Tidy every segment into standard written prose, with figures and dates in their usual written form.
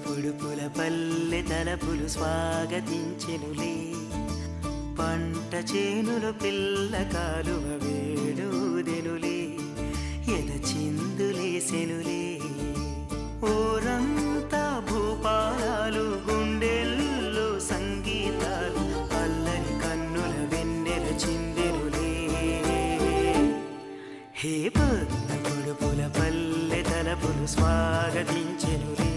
పొడుపుల పల్లె తలపులు స్వాగతించెనులే పంట చేనులు పిల్ల కాలువ వేడుదెనులే ఎద చిందులేసెనులే ఊరంతా భూపాలాలు గుండెల్లో సంగీతాలు అల్లరి కన్నుల వెన్నెల చిందెనులే హే పొడుపుల పల్లె తలపులు స్వాగతించెనులే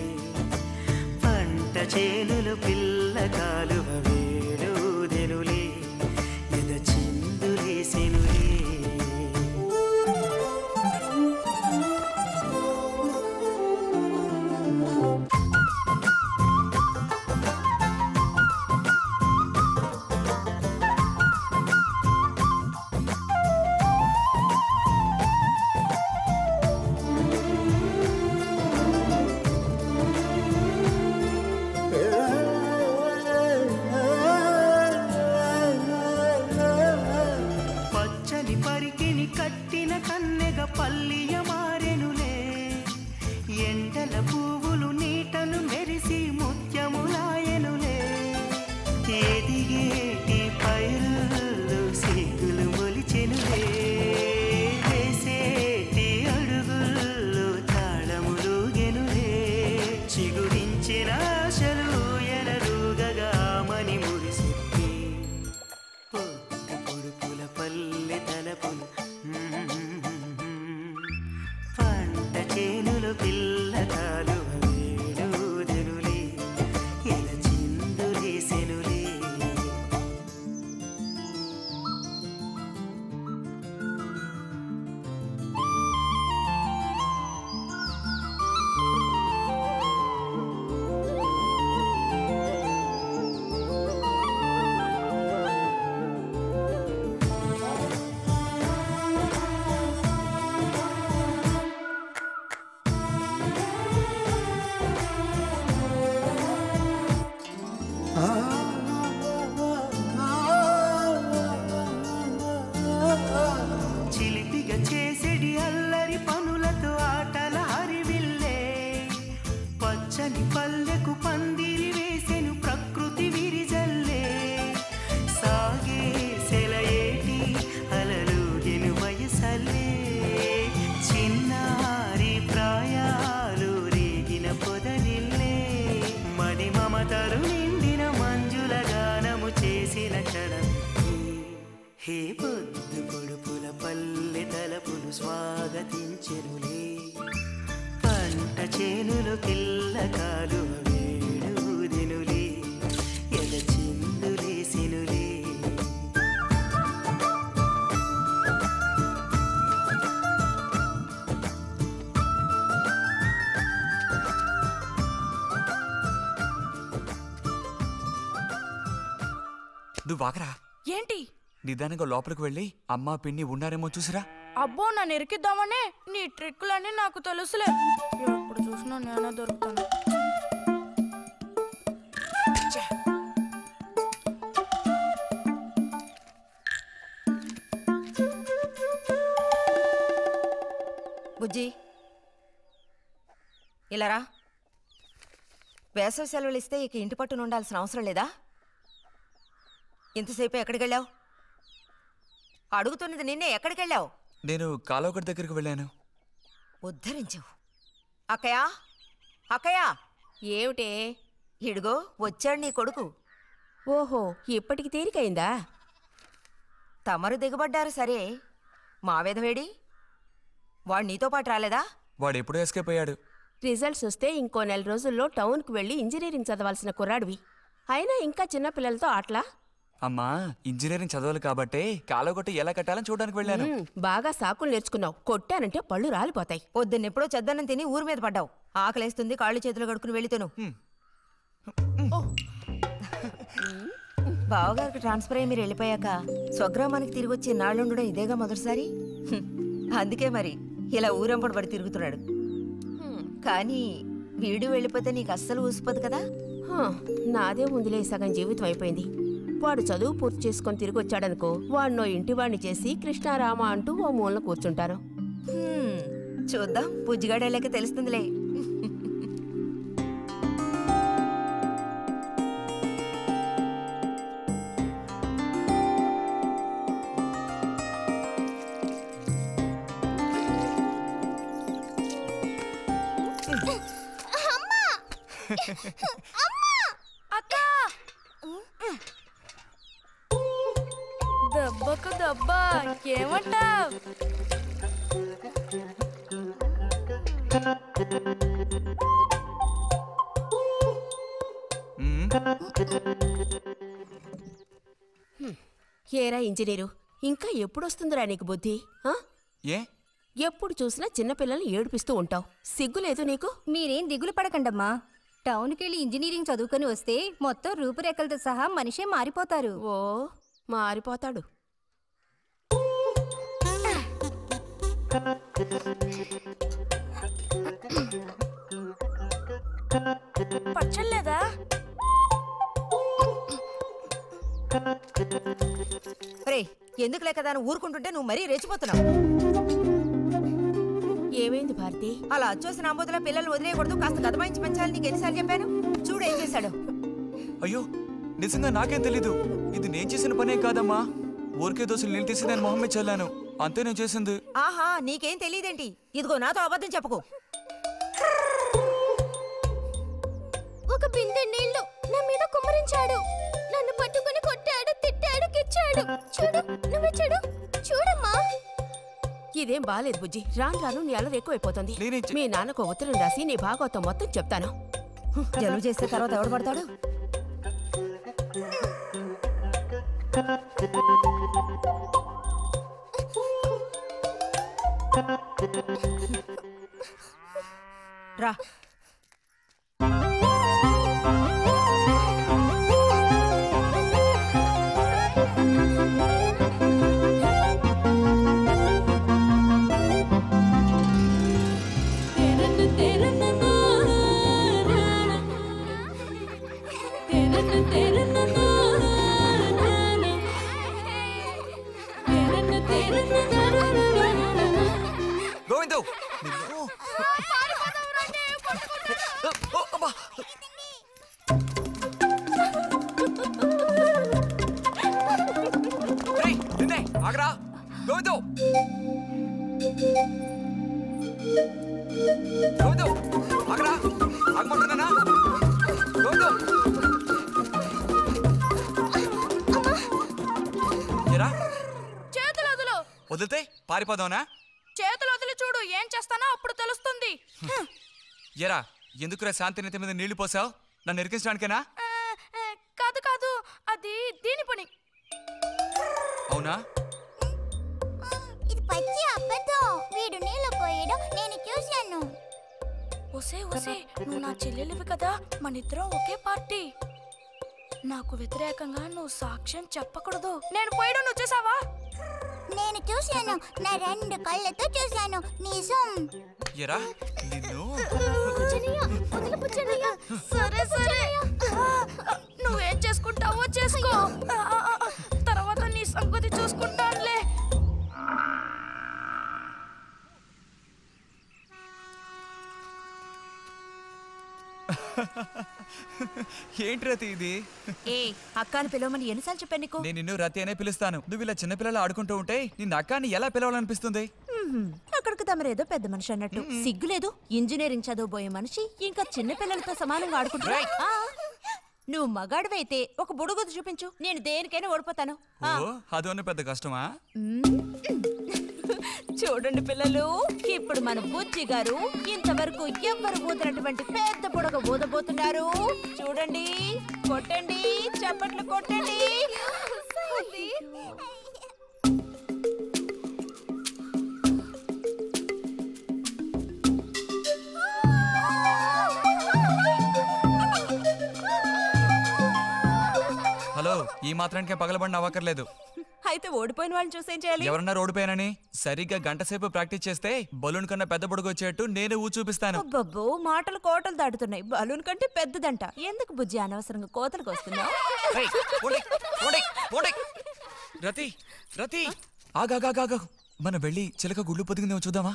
పంట చేనులు పిల్ల కాలువ వేడుదెనులే ఎద చిందులేసెనులే కట్టిన కన్నెగ పల్లియ మారెనులే ఎండల పువ్వులు నీటను మెరిసి ముత్యములాయనులే ఎదిగేటి పైరుల్లో సిగ్గులు మొలిచెనులే వేసేటి అడుగుల్లో తాళములుగెనులే చిగురించిన ఆశలు ఎనరుగగా మని మురిసిప్పి పొడుపుల పల్లె తలపులు పంట చేనులు పిల్ల కాలువ వేడుదెనులే ఎల చిందులేసెనులే చిలిపిగా చేసేడి అల్లరి పనులతో ఆటల హరివిల్లే పచ్చని పల్లెకు పందిరి వేసెను ప్రకృతి విరిజల్లే సాగే సెలయేటి అలలుగెను వయసల్లే చిన్నారి ప్రాయాలు రేగిన పొదరిల్లే మది మమతలు నిండిన మంజుల గానము చేసిన క్షణం హే పొడుపుల పల్లె తలపులు స్వాగతించెనులే పంట చేనులు పిల్ల కాలువ వేడుదెనులే ఎద చిందులేసెనులే నువ్వు వాకరా ఏంటి నిదానంగా లోపలికి వెళ్ళి అమ్మా పిన్ని ఉన్నారేమో చూసిరా అబ్బో నన్ను ఎరికిద్దామనే నీ ట్రిక్కులన్నీ నాకు తెలుసులే ఎప్పుడు చూసినా నేనే దొరుకుతాను బుజ్జి ఇలారా వేసవి సెలవులు ఇస్తే ఇక ఇంటి పట్టున ఉండాల్సిన అవసరం లేదా ఇంతసేపు ఎక్కడికి వెళ్ళావు అడుగుతున్నది నిన్నే ఎక్కడికి వెళ్ళావు నేను కాలువగడ్డ దగ్గరికి వెళ్ళాను ఉద్ధరించావు అక్కయ్యా అక్కయ్యా ఏమిటే ఇడుగో వచ్చాడు నీ కొడుకు ఓహో ఇప్పటికి తీరికైందా తమరు దిగబడ్డారు సరే మావేదవేడి వాడు నీతో పాటు రాలేదా వాడు ఎప్పుడూ ఎస్కేప్ అయ్యాడు రిజల్ట్స్ వస్తే ఇంకో 4 రోజుల్లో టౌన్కి వెళ్ళి ఇంజనీరింగ్ చదవాల్సిన కుర్రాడివి అయినా ఇంకా చిన్నపిల్లలతో ఆటలా అమ్మా ఇంజనీరింగ్ చదవాలి కాబట్టే కాలగొట్టి ఎలా కట్టాలని చూడడానికి వెళ్ళాను. బాగా సాకులు నేర్చుకున్నావు. కొట్టానంటే పళ్ళు రాలిపోతాయి. పొద్దున్నెప్పుడో చెద్దన్నం తిని ఊరి మీద పడ్డావు. ఆకలేస్తుంది, కాళ్ళు చేతులు కడుక్కుని వెళితేను. బావగారికి ట్రాన్స్ఫర్ అయ్యి మీరు వెళ్ళిపోయాక స్వగ్రామానికి తిరిగి వచ్చి నాళ్ళుండడం ఇదేగా మొదటిసారి. అందుకే మరి ఇలా ఊరంపడి పడి తిరుగుతున్నాడు. కానీ వీడు వెళ్ళిపోతే నీకు అస్సలు ఊసిపోదు కదా. నాదే ముందులే సగం జీవితం అయిపోయింది. వాడు చదువు పూర్తి చేసుకొని తిరిగి వచ్చాడనుకో, వాడినో ఇంటి వాడిని చేసి కృష్ణారామ అంటూ ఓ మూలన కూర్చుంటాను. చూద్దాం, బుజ్జిగాడేళ్ళకి తెలుస్తుందిలే. దెబ్బకు దెబ్బ ఏమంటావ్? ఏరా ఇంజనీరు, ఇంకా ఎప్పుడొస్తుందిరా నీకు బుద్ధి? ఏ ఎప్పుడు చూసినా చిన్నపిల్లల్ని ఏడిపిస్తూ ఉంటావు. సిగ్గులేదు నీకు? మీరేం దిగులు పడకండమ్మా. టౌన్కెళ్ళి ఇంజనీరింగ్ చదువుకొని వస్తే మొత్తం రూపురేఖలతో సహా మనిషే మారిపోతారు. ఓ మారిపోతాడు. పచ్చలేదా? రే, ఎందుకు లేక దాన్ని ఊరుకుంటుంటే నువ్వు మరీ రెచ్చిపోతున్నావు. ఏమైంది భారతి? అలా అచ్చోసిన అంబోతుల పిల్లల్ని వదిలేయకూడదు, కాస్త గదమాయించి పెంచాలి. నీకు ఎన్నిసార్లు చెప్పాను? చూడు ఏం చేశాడు. అయ్యో నిజంగా నాకేం తెలీదు. ఇది నేను చేసిన పనేం కాదమ్మా. ఊరికే దోశలు నీళ్ళు తీసి నేను మొహం మీద చల్లాను, అంతే నేను చేసింది. ఆహా, నీకేం తెలియదేంటి? ఇదిగో నాతో అబద్ధం చెప్పుకో. ఒక బిందె నీళ్లు నా మీద కుమ్మరించాడు. నన్ను పట్టుకుని కొట్టాడు, తిట్టాడు, కిచ్చాడు. చూడు, నువ్వే చూడు, చూడమ్మా. ఇదేం బాలేదు బుజ్జి. రాను రాను నీ అల్లరి ఎక్కువైపోతుంది. నేనేం మీ నాన్నకు ఉత్తరం రాసి నీ భాగవతం మొత్తం చెప్తాను. జలుబు చేస్తే తర్వాత ఎవడు పడతాడు? రా. గోవిందు ఆగరా. గోవిందు గోవిందు ఆగరా, ఆగమంటున్నానా? గోవిందు ఎరా చేతులు వదులు. వదిలితే పారిపోదావునా? చేతులు వదిలి చూడు, ఏం చేస్తానో అప్పుడు తెలుస్తుంది. ఎరా ఎందుకురా శాంతినేత మీద నీళ్లు పోసావు? నన్ను ఇరికించడానికేనా? కాదు కాదు, అది దీని పని. అవునా? ఇది పచ్చి అబద్ధం. వీడు నీళ్ళు పోయడం నేను చూశాను. ఒసే ఒసే, నువ్వు నా చెల్లెలివి కదా, మనిద్దరం ఒకే పార్టీ. నాకు వ్యతిరేకంగా నువ్వు సాక్ష్యం చెప్పకూడదు. నేను పోయడం నువ్వు చూసావా? నేను చూశాను, నా 2 కళ్ళతో చూశాను. నిజం. ఎరా నిన్ను సరే సరే, నువ్వేం చేసుకుంటావో చేసుకో. తర్వాత నీ సంగతి చూసుకుంటానులే. ఏంటి రతి ఇది? ఏ అక్కాని పిలవమని ఎన్నిసార్లు చెప్పాను నీకు? నేను నిన్ను రతి అనే పిలుస్తాను. నువ్వు ఇలా చిన్నపిల్లలు ఆడుకుంటూ ఉంటే నిన్న అక్కాని ఎలా పిలవాలనిపిస్తుంది? అక్కడికి తమరేదో పెద్ద మనిషి అన్నట్టు. సిగ్గులేదు? ఇంజనీరింగ్ చదవబోయే మనిషి ఇంకా చిన్న పిల్లలతో సమానంగా ఆడుకుంటున్నా. నువ్వు మగాడివైతే ఒక బుడుగుద్దు చూపించు, నేను దేనికైనా ఓడిపోతాను. ఓ అదోనే పెద్ద కష్టమా? చూడండి పిల్లలు, ఇప్పుడు మన బుజ్జి గారు ఇంతవరకు ఎవ్వరు ఊదినటువంటి పెద్ద బుడగ ఊదబోతున్నారు. చూడండి, కొట్టండి, చప్పట్లు కొట్టండి. ఉంది. హలో, ఈ మాత్రానికే పగలబడిన అవ్వక్కర్లేదు. అయితే ఓడిపోయిన వాళ్ళని చూసేం చేయాలి? ఎవరన్నా ఓడిపోయానని సరిగ్గా గంట సేపు ప్రాక్టీస్ చేస్తే బలూన్ కన్నా పెద్ద బుడుగు వచ్చేట్టు నేనే ఊ చూపిస్తాను. అబ్బబ్బో, మాటలు కోటలు దాటుతున్నాయి. బలూన్ కంటే పెద్దదంట. ఎందుకు బుజ్జి అనవసరంగా కోతలకు వస్తున్నావు? ఏయ్, పోండి, పోండి, పోండి. రతి, రతి, ఆగాగాగా. మనం వెళ్ళి చిలక గుళ్ళు పొదిగిందేమో చూద్దామా?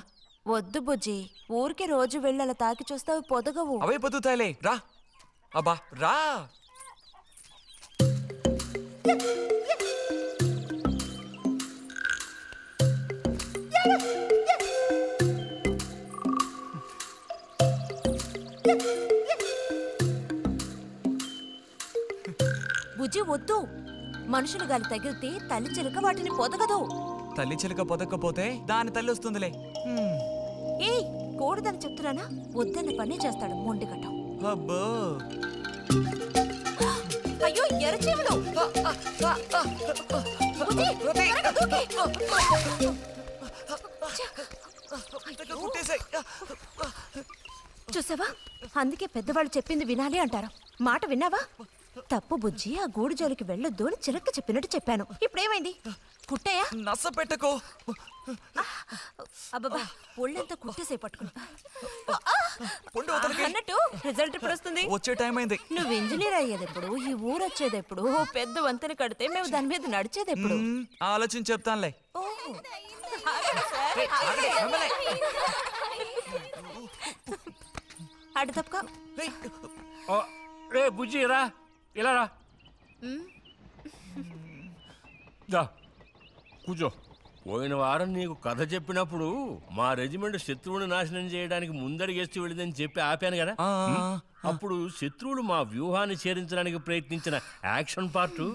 వద్దు బుజ్జి, ఊరికి రోజు వెళ్ళి అలా తాకి చూస్తావు, పొదగవు. అవే పొద్దుతాయిలే. రా, అబ్బా రా. బుజ్జి వద్దు, మనుషులు గాలి తగిలితే తల్లి చిలుక వాటిని పొదగదు. తల్లి చిలక పొదక్కపోతే దాని తల్లి వస్తుందిలే. ఏయ్, కూడదని చెప్తున్నానా? వద్దన్న పని చేస్తాడు మొండి కట్టం. అబ్బో, అయ్యో ఎర్రచీమలు! బుజ్జి, త్వరగా దూకి! చూసావా, అందుకే పెద్దవాళ్ళు చెప్పింది వినాలి అంటారు. మాట విన్నావా? తప్పు బుజ్జి, ఆ గూడు జోలికి వెళ్ళొద్దు అని చిలక చెప్పినట్టు చెప్పాను. ఇప్పుడేమైంది? కుట్టాయా? నస పెట్టకో. అబ్బబ్బా, ఒళ్ళంతా కుట్టేసే పట్టుకున్నా. పొండి అవతలకి. అన్నట్టు రిజల్ట్ ఇప్పుడు వస్తుంది. వచ్చే టైం అయింది. నువ్వు ఇంజనీర్ అయ్యేది ఎప్పుడు? ఈ ఊరు వచ్చేది ఎప్పుడు? ఓ పెద్ద వంతెన కడితే మేము దాని మీద నడిచేది ఎప్పుడు? ఆలోచించి చెప్తానులే. అటు తప్పక. రే బుజ్జి రా, ఇలా రా. దా కూర్చో. పోయిన వారం నీకు కథ చెప్పినప్పుడు మా రెజిమెంట్ శత్రువుని నాశనం చేయడానికి ముందడిగేస్తూ వెళ్ళిందని చెప్పి ఆపాను కదా. అప్పుడు శత్రువులు మా వ్యూహాన్ని చేరించడానికి ప్రయత్నించిన యాక్షన్ పార్టు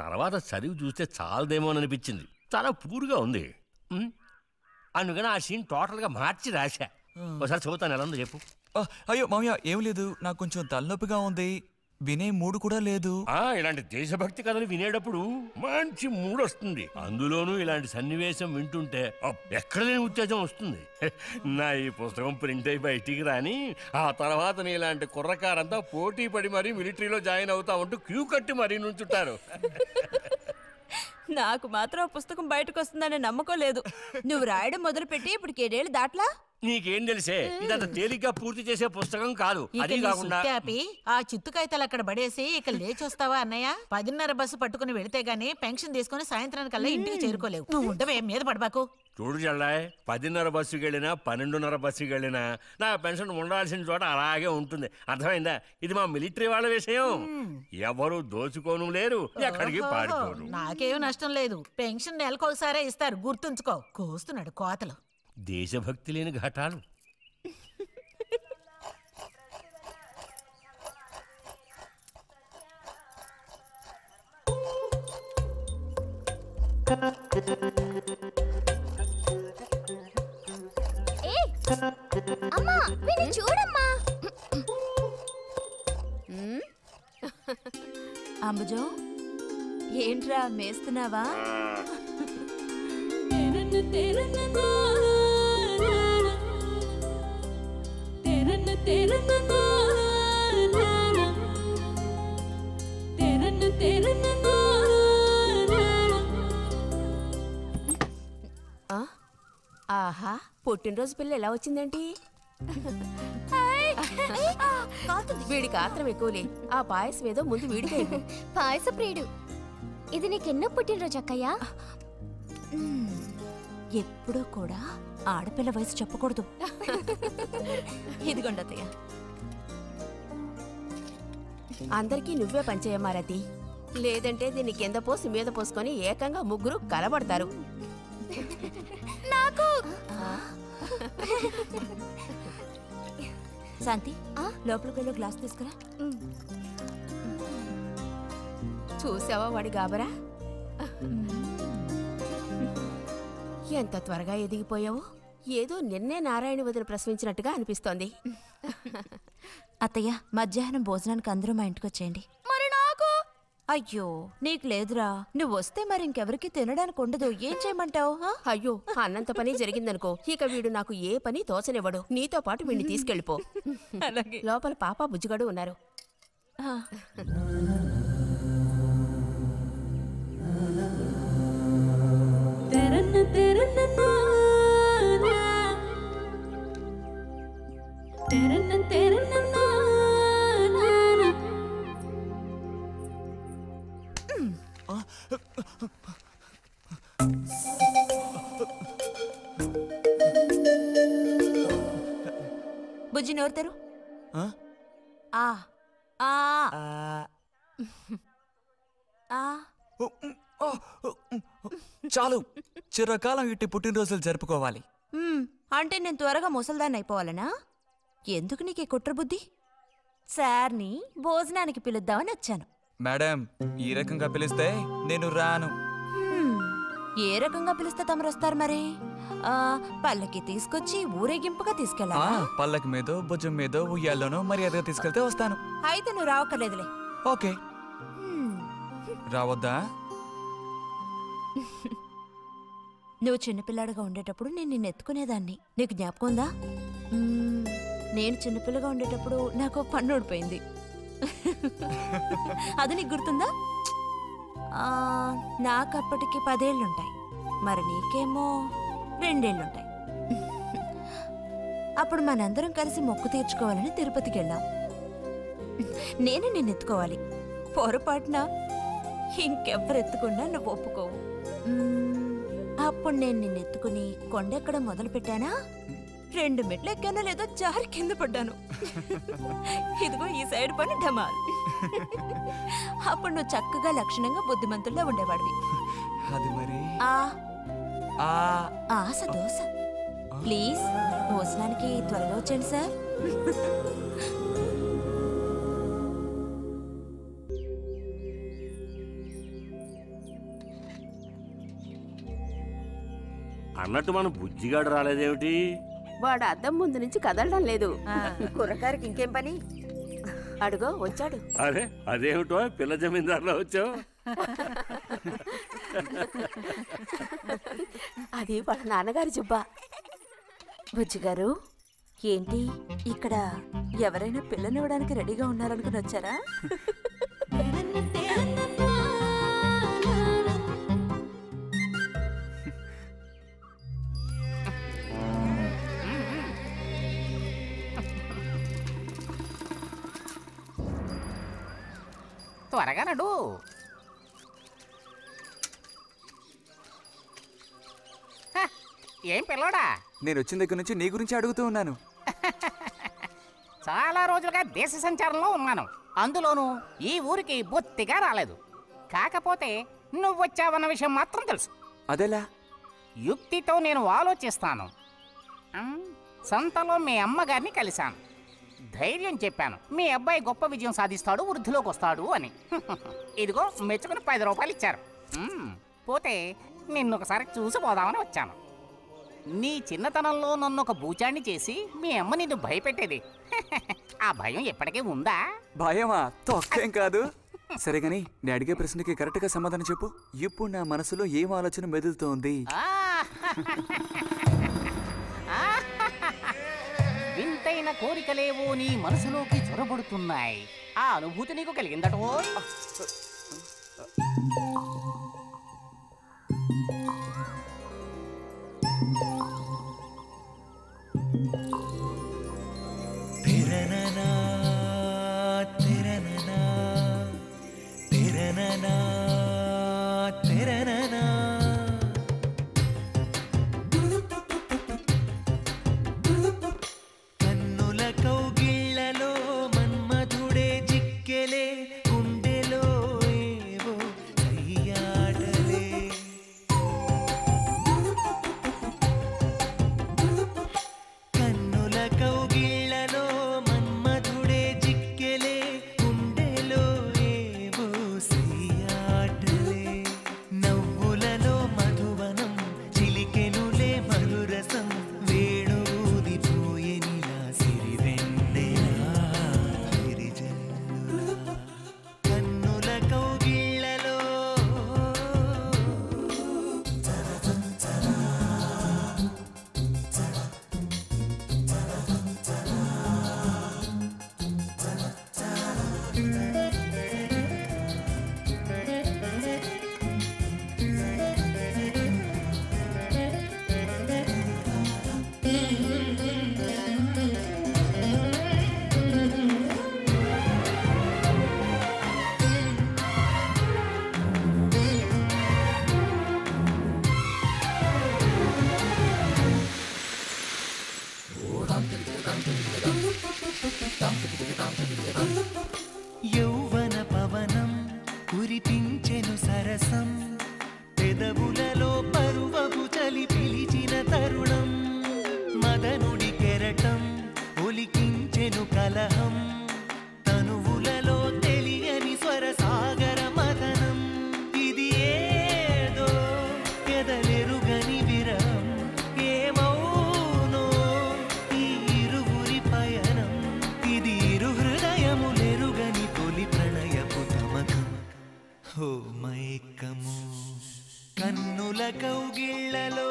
తర్వాత చదివి చూస్తే చాలదేమోననిపించింది. చాలా పూర్గా ఉంది. అందుకని ఆ సీన్ టోటల్గా మార్చి రాశా. ఒకసారి చదువుతాను, ఎలా ఉందో చెప్పు. అయ్యో మామయ్య, ఏం లేదు, నాకు కొంచెం తలనొప్పిగా ఉంది. వినే మూడు కూడా లేదు. ఇలాంటి దేశభక్తి కథలు వినేటప్పుడు మంచి మూడ్ వస్తుంది. అందులోనూ ఇలాంటి సన్నివేశం వింటుంటే ఎక్కడ లేని ఉత్తేజం వస్తుంది. నా ఈ పుస్తకం ప్రింట్ అయి బయటికి రాని ఆ తర్వాత నీ ఇలాంటి కుర్రకారంతా పోటీ పడి మరీ మిలిటరీలో జాయిన్ అవుతా ఉంటూ క్యూ కట్టి మరీ నుంచుంటారు. నాకు మాత్రం పుస్తకం బయటకు వస్తుందనే నమ్మకం లేదు. నువ్వు రాయడం మొదలుపెట్టి ఇప్పుడు 7 ఏళ్ళు దాట్లా. నీకేం తెలిసే, ఇదంత తేలిగ్గా పూర్తి చేసే పుస్తకం కాదు. అది కాకుండా ఆ చిత్తుకాయతలు అక్కడ పడేసి ఇక లేచొస్తావా అన్నయ్య? 10:30 బస్సు పట్టుకుని వెళితే గానీ పెన్షన్ తీసుకుని సాయంత్రానికల్లా ఇంటికి చేరుకోలేవు. నువ్వు ఉండవే, మీద పడబాకు. చూడు జల్లాయ్, 10:30 బస్సుకి వెళ్ళినా 12:30 బస్సుకి వెళ్ళినా నా పెన్షన్ ఉండాల్సిన చోట అలాగే ఉంటుంది. అర్థమైందా? ఇది మా మిలిటరీ వాళ్ళ విషయం. ఎవరు దోచుకోను లేరు, ఎక్కడికి పారిపోరు. నాకేం నష్టం లేదు. పెన్షన్ నెలకొకసారే ఇస్తారు, గుర్తుంచుకో. కోస్తున్నాడు కోతలు. దేశభక్తి లేని ఘటాలు. అమ్మా, వీడిని చూడమ్మా. అంబుజం, ఏంట్రా మేస్తున్నావా? ఆహా, పుట్టినరోజు పిల్ల ఎలా వచ్చిందేంటి? వీడికి ఆత్రం ఎక్కువలే. ఆ పాయసం ఏదో ముందు వీడికే. పాయస ప్రియుడు. ఇది నీకెన్నో పుట్టినరోజు అక్కయ్యా? ఎప్పుడూ కూడా ఆడపిల్ల వయసు చెప్పకూడదు. ఇదిగోండి అత్తయ్య. అందరికీ నువ్వే పంచేయమ్మా రతి. లేదంటే దీన్ని కింద పోసి మీద పోసుకొని ఏకంగా ముగ్గురు కలబడతారు. నాకు శాంతి, లోపలికి వెళ్ళి గ్లాస్ తీసుకురా. చూసావా వాడి గాబరా? ఎంత త్వరగా ఎదిగిపోయావో. ఏదో నిన్నే నారాయణ వదిన ప్రసవించినట్టుగా అనిపిస్తోంది. అత్తయ్య, మధ్యాహ్నం భోజనానికి అందరూ మా ఇంటికి వచ్చేయండి. మరి నాకు అయ్యో నీకు లేదురా, నువ్వు వస్తే మరి ఇంకెవరికి తినడానికి ఉండదు. ఏం చేయమంటావు? అయ్యో అన్నంత పని జరిగిందనుకో, ఇక వీడు నాకు ఏ పని తోచనివ్వడు. నీతో పాటు వీడిని తీసుకెళ్ళిపో. లోపల పాప బుజ్జిగాడు ఉన్నారు. బుజ్జి నోరుతారు. చాలు, చిరకాలం ఇట్టి పుట్టినరోజులు జరుపుకోవాలి. అంటే నేను త్వరగా ముసల్దాన్ని అయిపోవాలనా? ఎందుకు నీకు కుట్ర బుద్ధి? సార్ని భోజనానికి పిలుద్దామని వచ్చాను. మేడం, ఈ రకంగా పిలిస్తే నేను రాను. ఏ రకంగా పిలిస్తే తమరు వస్తారు మరి? పల్లకి తీసుకొచ్చి ఊరేగింపుగా తీసుకెళ్ళా? పల్లకి మీదో భుజం మీదో ఉయ్యాల్లోనో మర్యాదగా తీసుకెళ్తే వస్తాను. అయితే నువ్వు రావక్కర్లేదులే. ఓకే. రావద్దా? నువ్వు చిన్నపిల్లాడిగా ఉండేటప్పుడు నేను నిన్ను ఎత్తుకునేదాన్ని. నీకు జ్ఞాపకం ఉందా? నేను చిన్నపిల్లగా ఉండేటప్పుడు నాకు పన్ను ఊడిపోయింది. అది నీకు గుర్తుందా? నాకు అప్పటికి 10 ఏళ్ళుంటాయి, మరి నీకేమో 2 ఏళ్ళుంటాయి. అప్పుడు మనందరం కలిసి మొక్కు తీర్చుకోవాలని తిరుపతికి వెళ్ళాం. నేనే నిన్ను ఎత్తుకోవాలి. పొరపాటున ఇంకెవ్వరు ఎత్తుకున్నా నువ్వు ఒప్పుకోవు. అప్పుడు నేను నిన్ను ఎత్తుకుని కొండెక్కడం మొదలు పెట్టానా, 2 మెట్లు ఎక్కానో లేదో జారి కింద పడ్డాను. ఇదిగో ఈ సైడ్ పని ఢమాల్. అప్పుడు నువ్వు చక్కగా లక్షణంగా బుద్ధిమంతుల్లో ఉండేవాడివి. అది మరి ఆశ దోశ. ప్లీజ్ భోజనానికి త్వరగా వచ్చండి సార్. అన్నట్టు మన బుజ్జిగాడు రాలేదేమిటి? వాడు అద్దం ముందు నుంచి కదలడం లేదు. కుర్రకారికి ఇంకేం పని? అడుగో వచ్చాడు. అరే అదేమిటో పిల్ల జమీందారులో వచ్చావు? అది వాళ్ళ నాన్నగారి జుబ్బా. బుజ్జిగారు, ఏంటి ఇక్కడ ఎవరైనా పిల్లనివ్వడానికి రెడీగా ఉన్నారనుకుని వచ్చారా? త్వరగా నడు. ఏం పిల్లోడా, నేను వచ్చిన దగ్గర నుంచి నీ గురించి అడుగుతూ ఉన్నాను. చాలా రోజులుగా దేశ సంచారంలో ఉన్నాను. అందులోనూ ఈ ఊరికి బొత్తిగా రాలేదు. కాకపోతే నువ్వు వచ్చావన్న విషయం మాత్రం తెలుసు. అదెలా? యుక్తితో నేను ఆలోచిస్తాను. సంతలో మీ అమ్మగారిని కలిశాను. ధైర్యం చెప్పాను, మీ అబ్బాయి గొప్ప విజయం సాధిస్తాడు, వృద్ధిలోకి వస్తాడు అని. ఇదిగో మెచ్చుకుని 10 రూపాయలు ఇచ్చారు. పోతే నిన్నొకసారి చూసిపోదామని వచ్చాను. నీ చిన్నతనంలో నన్ను ఒక బూచాన్ని చేసి మీ అమ్మ నిన్ను భయపెట్టేది. ఆ భయం ఎప్పటికీ ఉందా? భయమా? తొక్కేం కాదు. సరే గాని నేను అడిగే ప్రశ్నకి కరెక్ట్గా సమాధానం చెప్పు. ఇప్పుడు నా మనసులో ఏం ఆలోచన మెదులుతోంది? వింతైన కోరికలేవో నీ మనసులోకి చొరబడుతున్నాయి. ఆ అనుభూతి నీకు కలిగిందటో? కన్నుల కౌగిళ్లలో మన్మధుడే జిక్కెలే, గుండెలో ఏవో కయ్యాట హో మైకము కన్నుల కౌగిళ్ళలో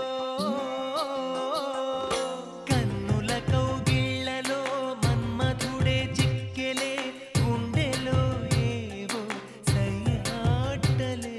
కన్నుల కౌగిళ్ళలో మన్మధుడే చిక్కెలే గుండెలో ఏవో సయ్యాటలే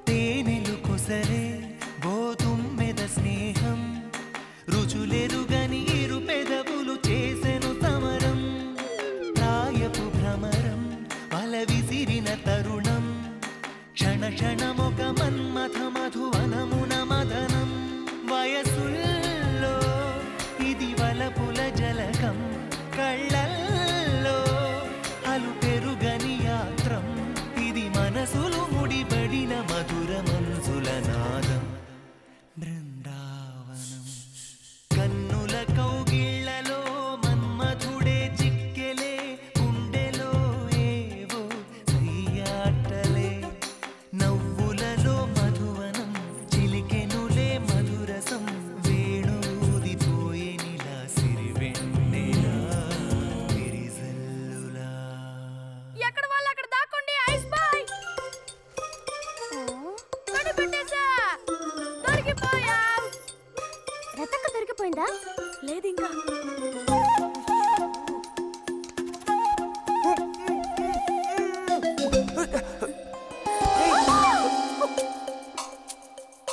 తేనెలు కొసరే గోతుమ్మెద స్నేహం రుచులెరుగని ఇరు పెదవులు చేసెను సమరం ప్రాయపు భ్రమరం వల విసిరిన తరుణం క్షణ క్షణమొక మన్మథ మధువనమున మదనం వయసుల్లో ఇది వలపుల జలకం కళ్ళల్లో అలు పెరుగని యాత్రం ఇది మనసులు ముడిపడిన మధుర మంజుల నాదం బృందావనం కన్నుల కౌగిళ్ళలో మన్మధుడే చిక్కెలే గుండెలో ఏవో సయ్యాటలే నవ్వులలో మధువనం చిలికెనులే మధురసం వేణూదిపోయేనిలా సిరివెన్నెలా విరిజల్లులా ఎక్కడ వాళ్ళు అక్కడ దాక్కోండి ఐస్ బాయ్ కనిపెట్టేశా దొరికిపోయా రతక్క దొరికిపోయిందా? లేదు ఇంకా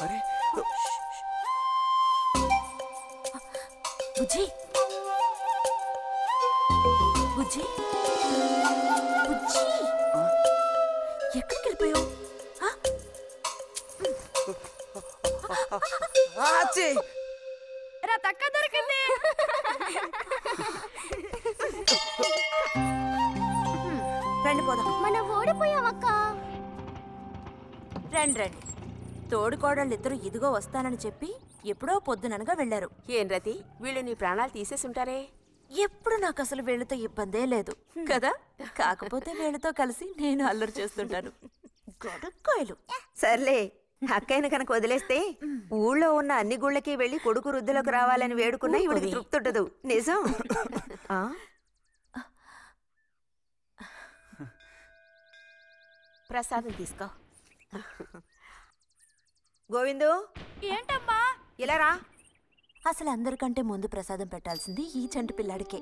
అరే బుజ్జి బుజ్జి బుజ్జి ఎక్కడికి వెళ్ళిపోయావు రా తక్క దొరికింది రండి పోదాం. మనం ఓడిపోయామక్క. రండి రండి. తోడుకోడళ్ళు ఇద్దరు ఇదిగో వస్తానని చెప్పి ఎప్పుడో పొద్దుననగా వెళ్లారు. ఏం రతి, వీళ్ళు నీ ప్రాణాలు తీసేసుంటారే. ఎప్పుడు నాకు అసలు వీళ్ళతో ఇబ్బందే లేదు కదా. కాకపోతే వీళ్ళతో కలిసి నేను అల్లరి చేస్తుంటాను. గొడక్కాయలు. సర్లే, అక్కయ్యను కనుక వదిలేస్తే ఊళ్ళో ఉన్న అన్ని గుళ్ళకి వెళ్ళి కొడుకు వృద్ధిలోకి రావాలని వేడుకున్నా ఇవిడికి తృప్తి ఉండదు. నిజం. ఆ? ప్రసాదం తీసుకో. గోవిందు, ఏంటమ్మా ఇలా రా. అసలు అందరికంటే ముందు ప్రసాదం పెట్టాల్సింది ఈ చంటి పిల్లాడికే.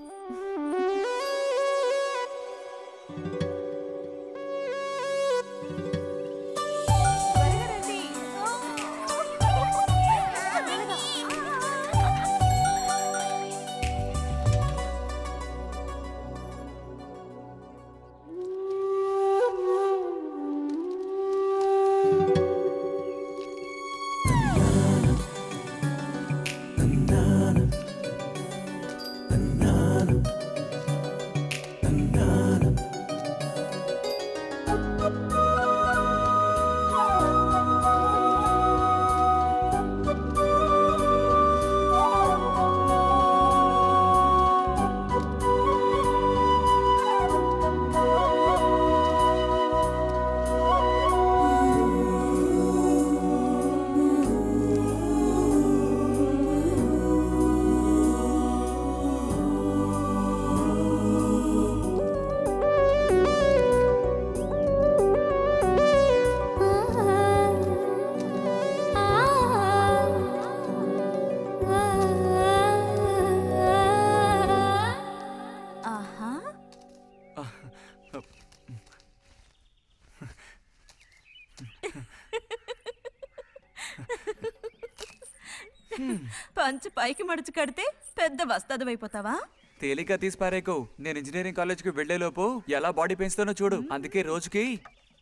పంచు పైకి మడుచు కడితే పెద్ద వస్తాదమైపోతావా? తేలిక తీసి పారేకో. నేను ఇంజనీరింగ్ కాలేజ్కి వెళ్లేలోపు ఎలా బాడీ పెంచుతానో చూడు. అందుకే రోజుకి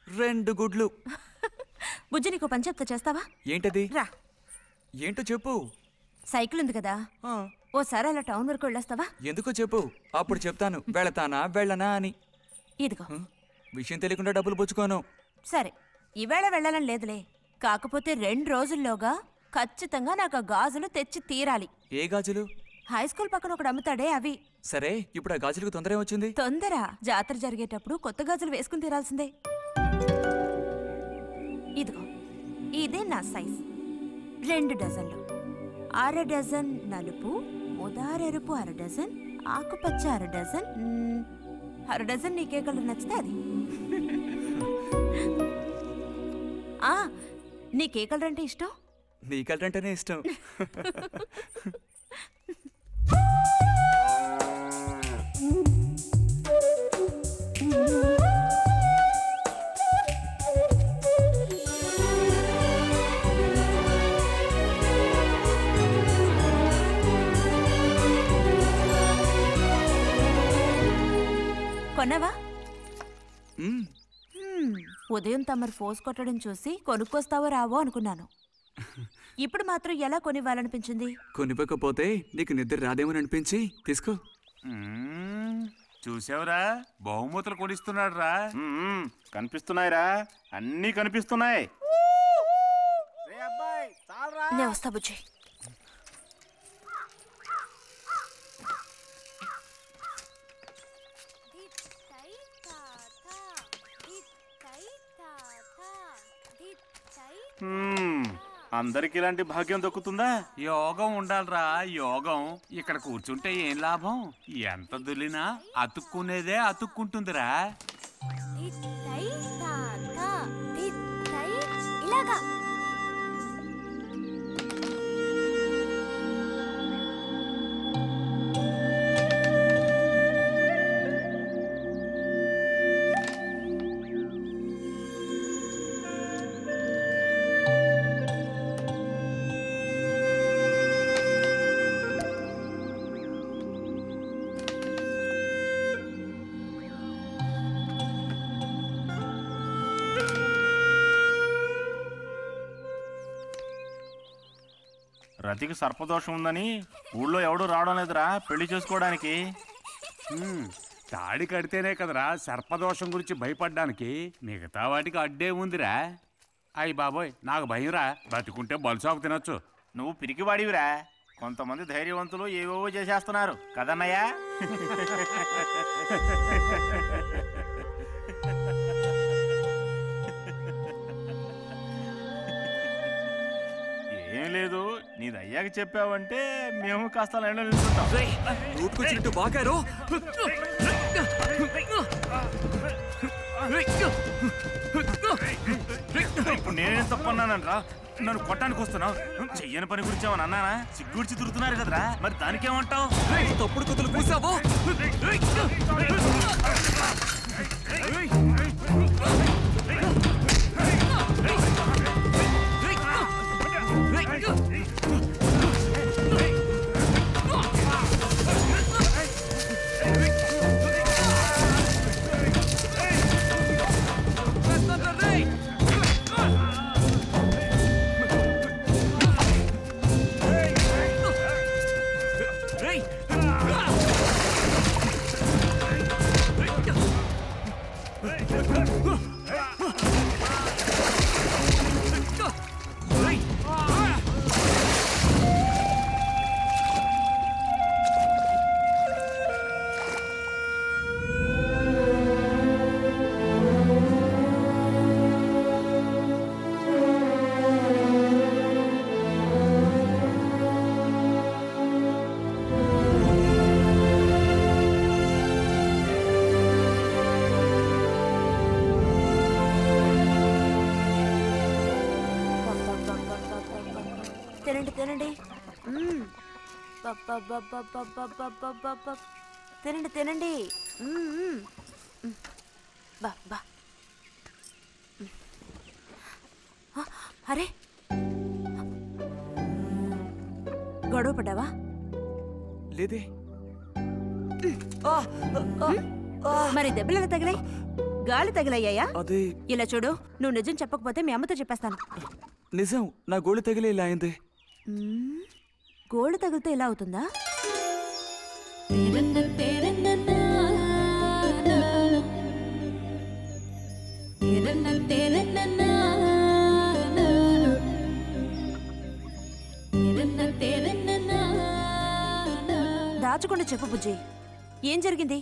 2 గుడ్లు. బుజ్జి, నీకు పని చెప్తా, చేస్తావా? ఏంటది? రా. ఏంటో చెప్పు. సైకిల్ ఉంది కదా, ఓసారి అలా టౌన్ వరకు వెళ్ళొస్తావా? ఎందుకో చెప్పు, అప్పుడు చెప్తాను వెళతానా వెళ్ళనా అని. ఇదిగో విషయం తెలియకుండా డబ్బులు పుచ్చుకోను. సరే ఈవేళ వెళ్ళాలని లేదులే, కాకపోతే 2 రోజుల్లోగా ఖచ్చితంగా నాకు ఆ గాజులు తెచ్చి తీరాలి. ఏ గాజులు? హై స్కూల్ పక్కన ఒకడు అమ్ముతాడే అవి. సరే, ఇప్పుడు ఆ గాజులకు తొందర ఏమొచ్చింది? తొందర జాతర జరిగేటప్పుడు కొత్త గాజులు వేసుకుని తీరాల్సిందే. ఇదిగో ఇదే నా సైజ్. 2 డజన్లు. 1/2 డజన్ నలుపు, ఉదారెరుపు 1/2 డజన్, ఆకుపచ్చ 1/2 డజన్. 1/2 డజన్ నీకే కలర్ నచ్చితే అది. నీకే కలర్ అంటే ఇష్టం? నీ కలర్ అంటేనే ఇష్టం. కొన్నావా? ఉదయం తమరు ఫోర్స్ కొట్టడం చూసి కొనుక్కొస్తావో రావో అనుకున్నాను. ఇప్పుడు మాత్రం ఎలా కొనివ్వాలనిపించింది? కొనివ్వకపోతే నీకు నిద్ర రాదేమని అనిపించి తీసుకో. చూసావురా, బహుమతులు కొనిస్తున్నాడు రా. కనిపిస్తున్నాయిరా, అన్నీ కనిపిస్తున్నాయి. నే వస్తా బుజ్జి. అందరికి ఇలాంటి భాగ్యం దొక్కుతుందా? యోగం ఉండాలిరా, యోగం. ఇక్కడ కూర్చుంటే ఏం లాభం? ఎంత దులినా అతుక్కునేదే అతుక్కుంటుందిరా. ఇలాగా రతికి సర్పదోషం ఉందని ఊళ్ళో ఎవడూ రావడం లేదురా పెళ్లి చేసుకోవడానికి. తాడి కడితేనే కదరా సర్పదోషం గురించి భయపడ్డానికి, మిగతా వాటికి అడ్డే ఉందిరా. అయ్యి బాబోయ్, నాకు భయంరా. బతికుంటే బలుసాకు తినొచ్చు. నువ్వు పిరికివాడివిరా. కొంతమంది ధైర్యవంతులు ఏవేవో చేసేస్తున్నారు కదన్నయ్యా. ఏం లేదు, నీది అయ్యాక చెప్పావంటే మేము కాస్త లైన్లో నిలుచుంటాం. నోటుకొచ్చినట్టు బాగారు. ఇప్పుడు నేనేం తప్పన్నానరా? నన్ను కొట్టడానికి వస్తున్నావు. చెయ్యని పని గురించి ఏమన్నా అన్నానా? సిగ్గుడిచి తిరుగుతున్నారు కదరా, మరి దానికేమంటావు? తప్పుడు కుతులు పూసావు. తినండి తినండి. తినండి తినండి. బా బా. అరే, గొడవ పడ్డావా? లేదే. మరి దెబ్బలు ఎలా తగిలాయి? గాలి తగిలయ్యాయా? అదే. ఇలా చూడు, నువ్వు నిజం చెప్పకపోతే మీ అమ్మతో చెప్పేస్తాను. నిజం, నా గోళ్ళు తగిలే ఇలా అయింది. గోళ్ళు తగిలితే ఇలా అవుతుందా? దాచకుండా చెప్పు బుజ్జి, ఏం జరిగింది?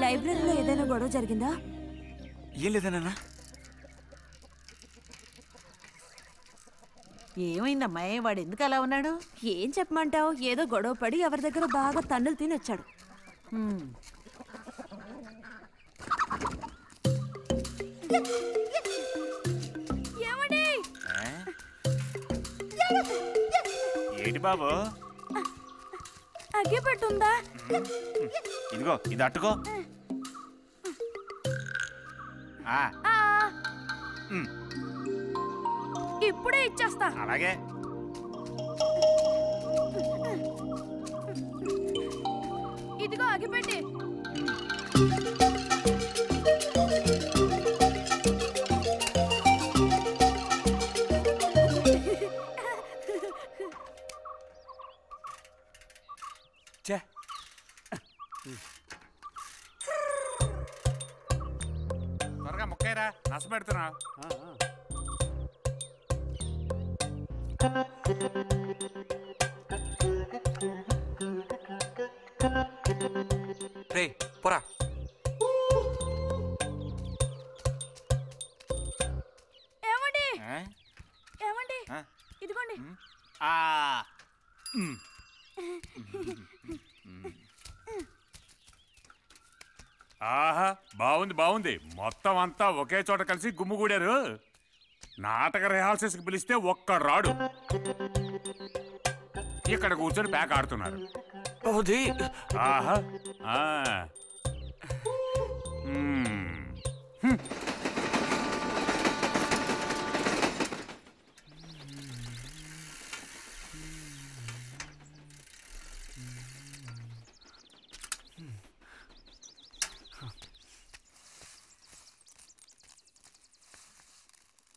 లైబ్రరీలో ఏదైనా గొడవ జరిగిందా? ఏం లేదన్నా. ఏమైందమ్మాయి, వాడు ఎందుకు అలా ఉన్నాడు? ఏం చెప్పమంటావు, ఏదో గొడవ పడి ఎవరి దగ్గర బాగా తన్నులు తిని వచ్చాడు. ఏంటి బాబు? అగ్గి పెట్టుందా? ఇదిగో ఇది అట్టుకో. ఇప్పుడే ఇచ్చేస్తా. అలాగే. ఇదిగో అగ్గిపెట్టి. త్వరగా ముక్కైరా, నస పెడుతున్నా. రే పోరా. ఏమండి ఏమండి, ఇదిగోండి. ఆహా, బాగుంది బాగుంది. మొత్తం అంతా ఒకే చోట కలిసి గుమ్ముగూడారు. నాటక రిహార్సల్స్కి పిలిస్తే ఒక్క రాడు. ఇక్కడ కూర్చొని ప్యాక్ ఆడుతున్నారు. ఆహా.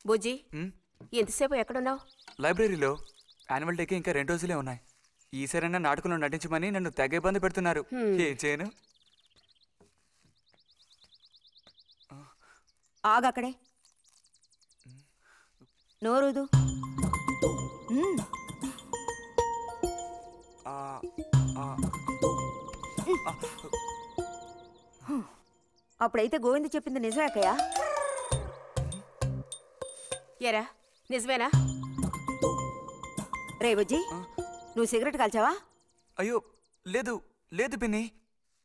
బుజ్జి, ఎంతసేపు ఎక్కడున్నావు? లైబ్రరీలో. యాన్యువల్ డేకి ఇంకా 2 రోజులే ఉన్నాయి. ఈసారైనా నాటకంలో నటించమని నన్ను తెగ ఇబ్బంది పెడుతున్నారు. ఏం చేయను? ఆగక్కడే, నోరుదు. అప్పుడైతే గోవింద చెప్పింది నిజమే అక్కయ్య? ఎరా నిజమేనా? రే బుజ్జి, నువ్వు సిగరెట్ కాల్చావా? అయ్యో లేదు లేదు పిన్ని.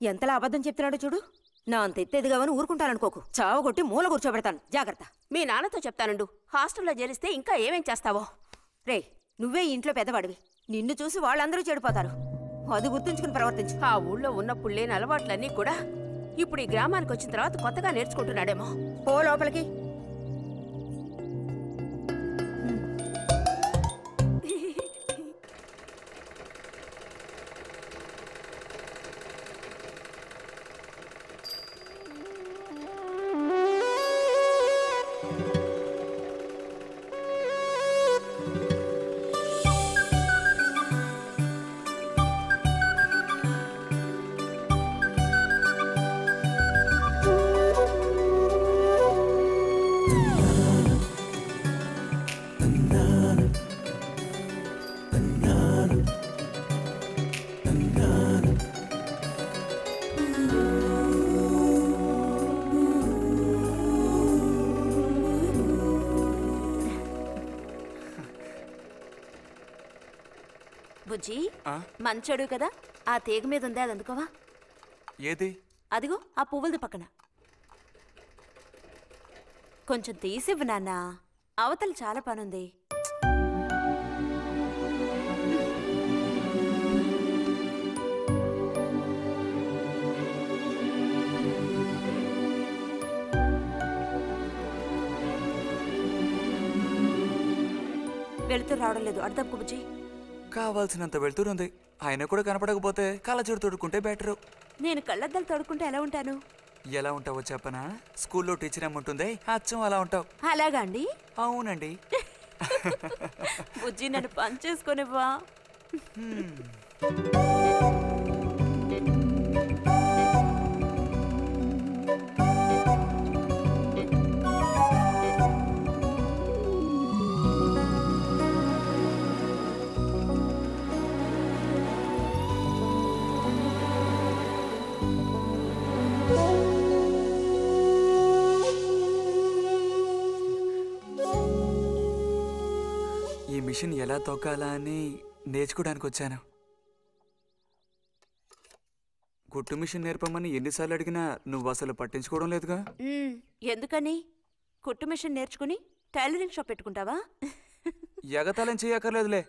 ఎంతలా అబద్ధం చెప్తున్నాడో చూడు. నా అంత ఎత్తేదిగావని ఊరుకుంటాననుకోకు. చావగొట్టి మూల కూర్చోబెడతాను, జాగ్రత్త. మీ నాన్నతో చెప్తానుండు. హాస్టల్లో చేరిస్తే ఇంకా ఏమేం చేస్తావో. రే, నువ్వే ఇంట్లో పెద్దవాడివి. నిన్ను చూసి వాళ్ళందరూ చెడిపోతారు. అది గుర్తుంచుకుని ప్రవర్తించు. ఆ ఊళ్ళో ఉన్నప్పుడు లేని అలవాట్లన్నీ కూడా ఇప్పుడు ఈ గ్రామానికి వచ్చిన తర్వాత కొత్తగా నేర్చుకుంటున్నాడేమో. పో లోపలికి. బుజ్జి, మంచోడు కదా, ఆ తీగ మీద ఉంది, అది అందుకోవా? ఏది? అదిగో ఆ పువ్వులది పక్కన. కొంచెం తీసివ్వు నాన్న, అవతల చాలా పనుంది. వెళుతూ రావడం లేదు, అర్థం బుజ్జి. కావాల్సినంత వెళ్తురుంది, ఆయన కూడా కనపడకపోతే కళ్ళజోడు తొడుక్కుంటే బెటరు. నేను కళ్ళద్దాలు తొడుక్కుంటే ఎలా ఉంటాను? ఎలా ఉంటావో చెప్పనా? స్కూల్లో టీచర్ ఏముంటుంది, అచ్చం అలా ఉంటావు. అలాగా అండి? అవునండి. బుజ్జి, నన్ను పని చేసుకునివ్వా. మిషన్ ఎలా తొక్కాలా అని నేర్చుకోవడానికి వచ్చాను. కుట్టు మిషన్ నేర్పమని ఎన్నిసార్లు అడిగినా నువ్వు అసలు పట్టించుకోవడం లేదుగా. ఎందుకని? కుట్టు మిషన్ నేర్చుకుని టైలరింగ్ షాప్ పెట్టుకుంటావా? ఎగతాళం చేయక్కర్లేదులే.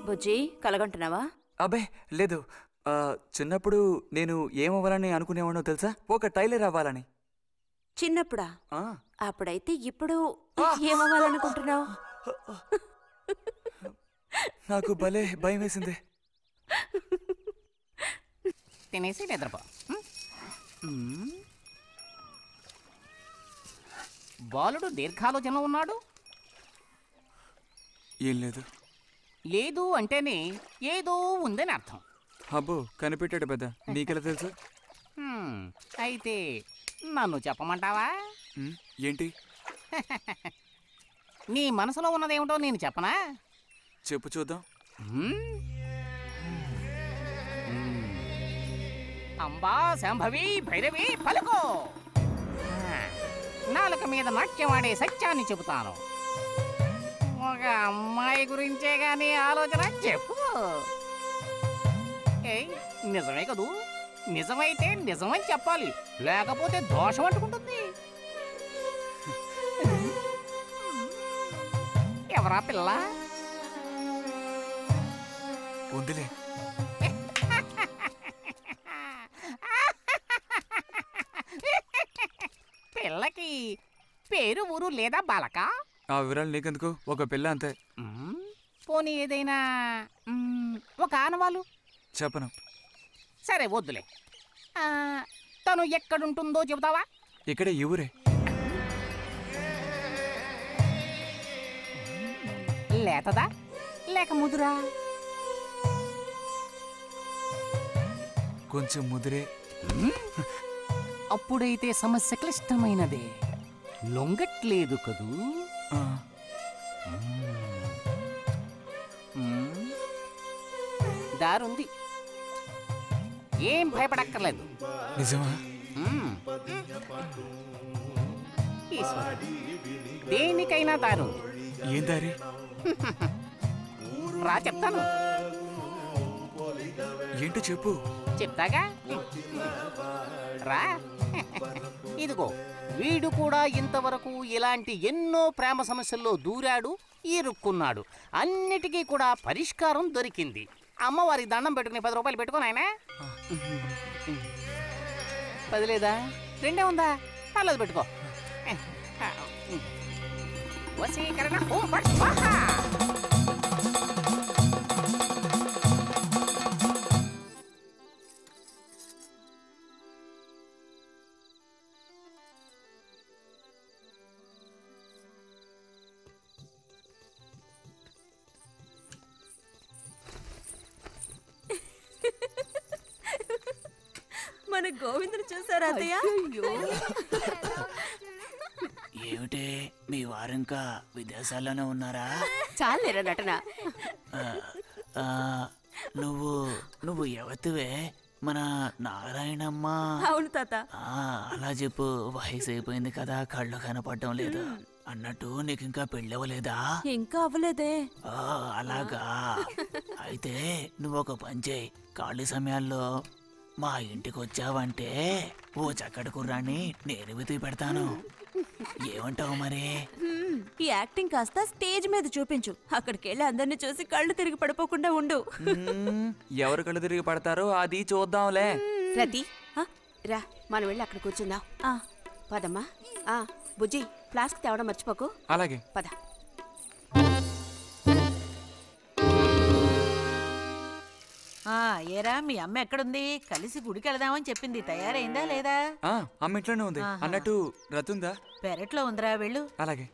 బుజ్జి కలగంటున్నావా? అబ్బే లేదు. చిన్నప్పుడు నేను ఏమవ్వాలని అనుకునేవాడో తెలుసా? ఒక టైలర్ అవ్వాలని. చిన్నప్పుడా? అప్పుడైతే ఇప్పుడు ఏమవ్వాలనుకుంటున్నావు? నాకు భలే భయం వేసింది. తినేసి నిద్రపో. బాలుడు దీర్ఘాలోచనలో ఉన్నాడు. ఏం లేదు. లేదు అంటేనే ఏదో ఉందని అర్థం. అబ్బో కనిపెట్టాడు పెద్ద. నీకెలా తెలుసు? అయితే నన్ను చెప్పమంటావా? ఏంటి? నీ మనసులో ఉన్నదేమిటో నేను చెప్పనా? చెప్పు చూద్దాం. అంబా శాంభవి భైరవి పలుకో. నాలుక మీద నాట్యమాడే సత్యాన్ని చెబుతాను. ఒక అమ్మాయి గురించే గాని ఆలోచన చెప్పు. నిజమే కదూ? నిజమైతే నిజమని చెప్పాలి, లేకపోతే దోషం అంటుకుంటుంది. ఎవరా పిల్ల? ఉందిలే. పిల్లకి పేరు ఊరు లేదా బాలక? ఆ వివరాలు నీకెందుకు? ఒక పిల్ల అంతే. పోనీ ఏదైనా ఒక ఆనవాలు? చెప్పను. సరే వద్దులే. తను ఎక్కడుంటుందో చెబుతావా? ఇక్కడే ఈ ఊరే. లేతదా లేక ముదురా? కొంచెం ముదిరే. అప్పుడైతే సమస్య క్లిష్టమైనదే. లొంగట్లేదు కదూ? దారుంది, ఏం భయపడక్కర్లేదు. నిజమా? దేనికైనా దారుంది. ఏం దారి? రా చెప్తాను. ఏంటో చెప్పు. చెప్తాగా రా. ఇదిగో వీడు కూడా ఇంతవరకు ఇలాంటి ఎన్నో ప్రేమ సమస్యల్లో దూరాడు, ఇరుక్కున్నాడు. అన్నిటికీ కూడా పరిష్కారం దొరికింది. అమ్మవారికి దండం పెట్టుకుని 10 రూపాయలు పెట్టుకో నాయనా. 10 లేదా? 2 ఉందా? పర్లేదు పెట్టుకో. వశీకరణ ఓం ఫట్ స్వాహా. మన గోవిందుని చూసారా అత్తయ్య? ఏమిటే మీ వారింకా విదేశాల్లోనే ఉన్నారా? చాలేరా నటన. నువ్వు ఎవతివే? మన నారాయణమ్మ? అవును తాత. అలా చెప్పు. వయసు అయిపోయింది కదా, కళ్ళు కనపడటం లేదు. అన్నట్టు నీకు ఇంకా పెళ్ళవలేదా? ఇంకా అవ్వలేదే. అలాగా. అయితే నువ్వు ఒక పని చేయి. ఖాళీ సమయాల్లో మా ఇంటికి వచ్చావంటే ఓ చక్కటి కుర్రాన్ని నేను వెతికి పెడతాను. ఏమంటావు మరి? ఈ యాక్టింగ్ కాస్త స్టేజ్ మీద చూపించు. అక్కడికి వెళ్ళి అందరిని చూసి కళ్ళు తిరిగి పడిపోకుండా ఉండు. ఎవరు కళ్ళు తిరిగి పడతారో అది చూద్దాంలే. రతి రా, మనం వెళ్ళి అక్కడ కూర్చుందాం. పదమ్మా. బుజ్జి ఫ్లాస్క్ తేవడం మర్చిపోకు. అలాగే. పద. ఏరా మీ అమ్మ ఎక్కడుంది? కలిసి గుడికి వెళదామని చెప్పింది. తయారైందా లేదా? అమ్మ ఇంట్లోనే ఉంది. అన్నట్టు రతుందా? పెరట్లో ఉందిరా, వెళ్ళు. అలాగే.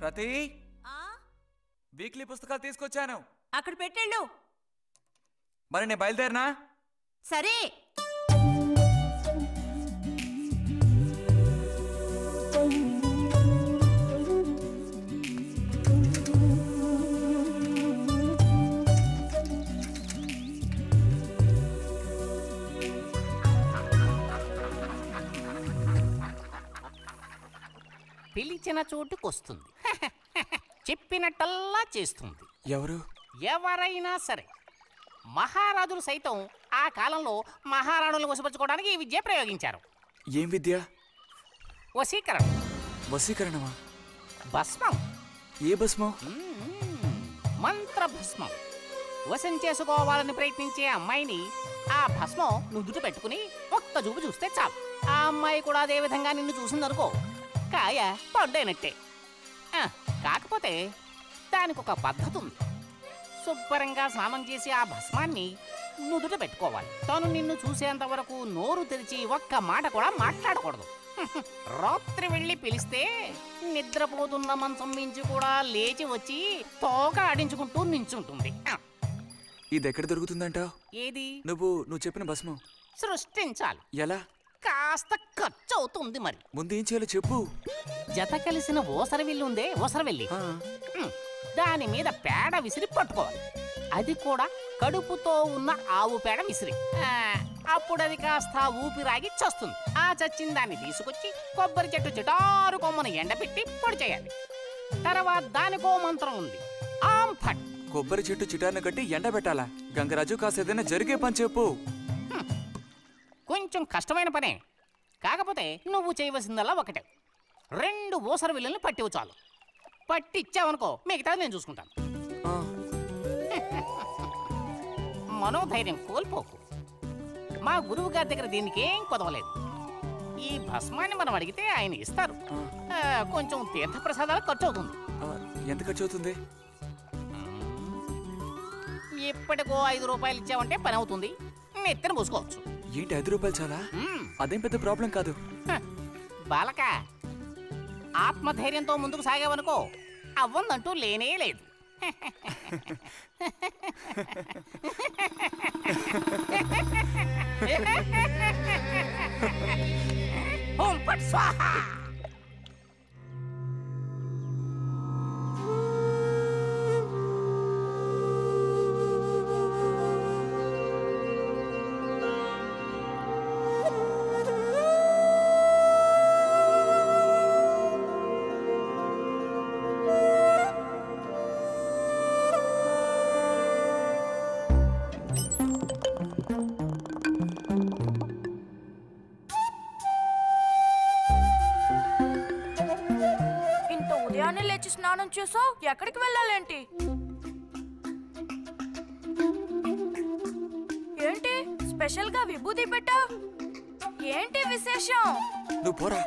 రతి, వీక్లీ పుస్తకాలు తీసుకొచ్చాను. అక్కడ పెట్టేళ్ళు. మరి నేను బయలుదేరినా? సరే. పిలిచిన చోటుకొస్తుంది. చెప్పినట్టల్లా చేస్తుంది. ఎవరు? ఎవరైనా సరే. మహారాజులు సైతం ఆ కాలంలో మహారాణులను వశపరచుకోవడానికి ఈ విద్య ప్రయోగించారు. ఏం విద్య? వశీకరణ. వశీకరణమా? భస్మం. ఏ భస్మం? మంత్ర భస్మం. వశం చేసుకోవాలని ప్రయత్నించే అమ్మాయిని ఆ భస్మం నుదుట పెట్టుకుని ఒక్క చూపు చూస్తే చాలు. ఆ అమ్మాయి కూడా అదే విధంగా నిన్ను చూసిందనుకో, కాయ పడ్డైనట్టే. కాకపోతే దానికి ఒక పద్ధతి ఉంది. శుభ్రంగా స్నానం చేసి ఆ భస్మాన్ని నుదుట పెట్టుకోవాలి. తను నిన్ను చూసేంత వరకు నోరు తెరిచి ఒక్క మాట కూడా మాట్లాడకూడదు. రాత్రి వెళ్ళి పిలిస్తే నిద్రపోతున్న మంచం మించి కూడా లేచి వచ్చి తోక ఆడించుకుంటూ నించుంటుంది. ఇది ఎక్కడ దొరుకుతుందంటావు? ఏది? నువ్వు చెప్పిన భస్మం సృష్టించాలి. ఎలా? కాస్త ఖర్చు అవుతుంది. మరి ముందు ఏం చేయాలో చెప్పు. జత కలిసిన ఓసరవిల్లి ఉందే, ఓసరవెల్లి, దాని మీద పేడ విసిరి పట్టుకోవాలి. అది కూడా కడుపుతో ఉన్న ఆవు పేడ విసిరి. అప్పుడు అది కాస్త ఊపిరాగి చస్తుంది. ఆ చచ్చిన దాన్ని తీసుకొచ్చి కొబ్బరి చెట్టు చిటారు కొమ్మను ఎండపెట్టి పొడి చేయాలి. తర్వాత దానికో మంత్రం ఉంది, ఆంఫట్. కొబ్బరి చెట్టు చిటాన్ని కట్టి ఎండబెట్టాలా? గంగరాజు కాసేదైనా జరిగే పని చెప్పు. కొంచెం కష్టమైన పనే. కాకపోతే నువ్వు చేయవలసిందల్లా ఒకటే, 2 ఊసర విల్లుల్ని పట్టివు చాలు. పట్టి ఇచ్చావనుకో, మిగతాది నేను చూసుకుంటాను. మనోధైర్యం కోల్పోకు. మా గురువు గారి దగ్గర దీనికి ఏం కొదవలేదు. ఈ భస్మాన్ని మనం అడిగితే ఆయన ఇస్తారు. కొంచెం తీర్థప్రసాదాలు ఖర్చు అవుతుంది. ఎంత ఖర్చు అవుతుంది? ఇప్పటికో 5 రూపాయలు ఇచ్చావంటే పని అవుతుంది. నెత్తిన పూసుకోవచ్చు. ఏంటి 5 రూపాయలు చాలా? అదేం పెద్ద ప్రాబ్లం కాదు. బాలక, ఆత్మధైర్యంతో ముందుకు సాగావనుకో, అవ్వందంటూ లేనే లేదు. ఓం పట్ స్వాహా. ఉదయాన్నే లేచి స్నానం చేసావు, ఎక్కడికి వెళ్ళాలేంటి? ఏంటి స్పెషల్ గా విభూతి పెట్టావు? ఏంటి విశేషం? నువ్వు పోరా.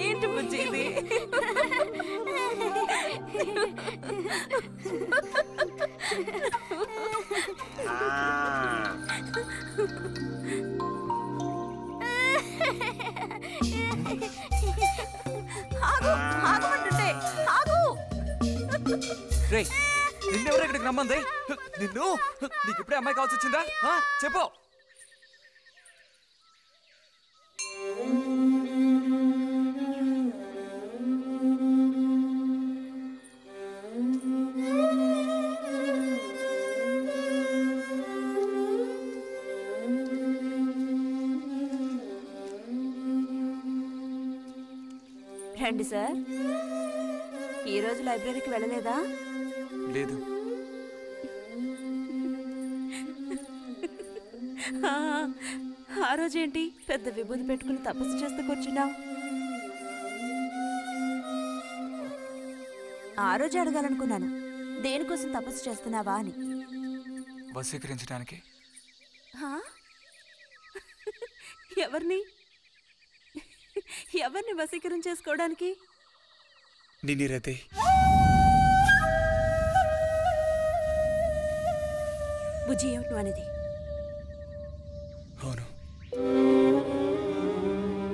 ఏంటి బుజ్జి ఇది? ఆగు, ఆగమంటుంటే ఆగు. రేయ్, నిన్నెవరు ఇక్కడికి రమ్మంది? నిన్ను నీకు ఇప్పుడే అమ్మాయి కావాల్సి వచ్చిందా? చెప్పు. రండి సార్. ఈరోజు లైబ్రరీకి వెళ్ళలేదా? లేదు. ఆ రోజేంటి పెద్ద విభూతి పెట్టుకుని తపస్సు చేస్తూ కూర్చున్నావు? ఆ రోజు అడగాలనుకున్నాను, దేనికోసం తపస్సు చేస్తున్నావా అని. వశీకరించడానికి. ఎవరిని ఎవరిని వశీకరణ చేసుకోవడానికి? నిన్నిరతే. బుజ్జి, ఏమిటి అనేది? అవును,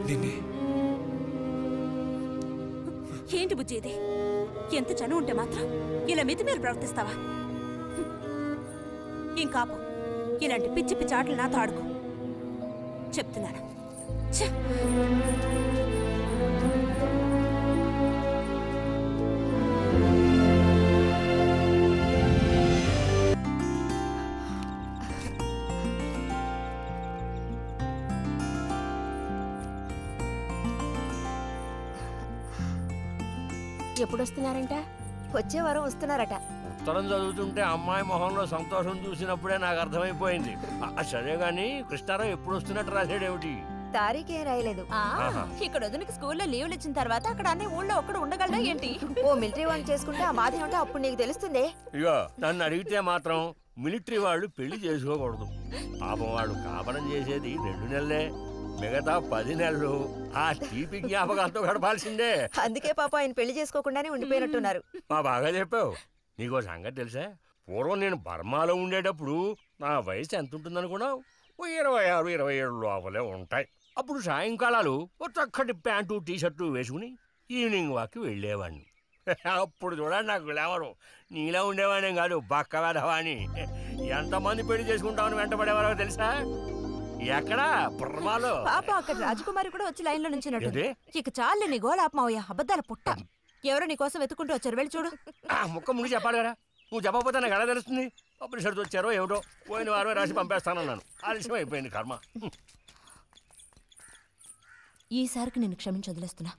నిన్నే. ఏంటి బుజ్జి ఇది? ఎంత చనువు ఉంటే మాత్రం ఇలా మితిమీరి ప్రవర్తిస్తావా? ఇంకాపు, ఇలాంటి పిచ్చి పిచ్చి ఆటలు నాతో ఆడుకో చెప్తున్నాను. ఎప్పుడు వస్తున్నారంట? వచ్చే వారం వస్తున్నారట. ఉత్తరం చదువుతుంటే అమ్మాయి మొహంలో సంతోషం చూసినప్పుడే నాకు అర్థమైపోయింది. సరే గాని కృష్ణారావు ఎప్పుడు వస్తున్నట్టు రాశాడేమిటి? తారీఖే రాయలేదు. ఇక్కడ వదినకి స్కూల్లో లీవ్లు ఇచ్చిన తర్వాత అక్కడ అన్ని ఊళ్ళో ఒక్కడు ఉండగలడా ఏంటి? ఓ మిలిటరీ వాడిని చేసుకుంటే ఆ బాధ ఏమిటో అప్పుడు నీకు తెలుస్తుంది. ఇగో నన్ను అడిగితే మాత్రం మిలిటరీ వాళ్ళు పెళ్లి చేసుకోకూడదు. పాపం వాళ్ళు కాపడం చేసేది 2 నెలలే, మిగతా 10 నెలలు ఆ తీపి జ్ఞాపకాలతో గడపాల్సిందే. అందుకే పాప ఆయన పెళ్లి చేసుకోకుండానే ఉండిపోయినట్టున్నారు. మా బాగా చెప్పావు. నీకో సంగతి తెలుసా? పూర్వం నేను బర్మాలో ఉండేటప్పుడు నా వయసు ఎంత ఉంటుందనుకున్నావు? 26, 27 లోపలే ఉంటాయి. అప్పుడు సాయంకాలాలు ఒక చక్కటి ప్యాంటు టీషర్టు వేసుకుని ఈవినింగ్ వాక్కి వెళ్ళేవాడిని. అప్పుడు చూడండి నాకు గ్లామరు. నీలా ఉండేవాడిని కాదు, బక్క వేధవాణి. ఎంతమంది పెళ్లి చేసుకుంటామని వెంటబడేవారో తెలుసా? ఎక్కడా? బర్మాలో. పాప అక్కడ రాజకుమారి కూడా వచ్చి లైన్లో నుంచినట్టు. ఏంటి? ఇక చాలు నీ గోలాపమావయ్యా, అబద్ధాల పుట్ట. ఎవరో నీ కోసం వెతుకుంటూ వచ్చారు, వెళ్ళి చూడు. ముక్క ముగి చెప్పాలి కదా, నువ్వు చెప్పకపోతే నాకు ఎలా తెలుస్తుంది? పబ్లిషర్స్ వచ్చారో ఏమిటో, పోయిన వారమే రాసి పంపేస్తానన్నాను. ఆలస్యం అయిపోయింది కర్మ. ఈసారికి నేను క్షమించి వదిలేస్తున్నా.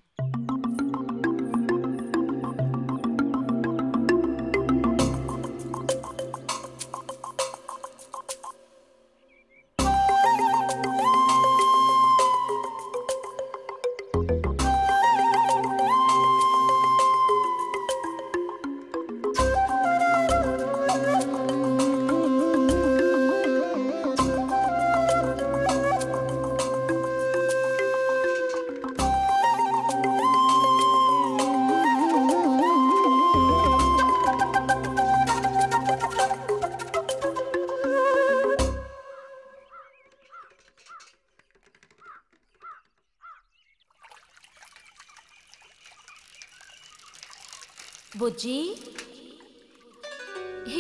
బుజ్జి,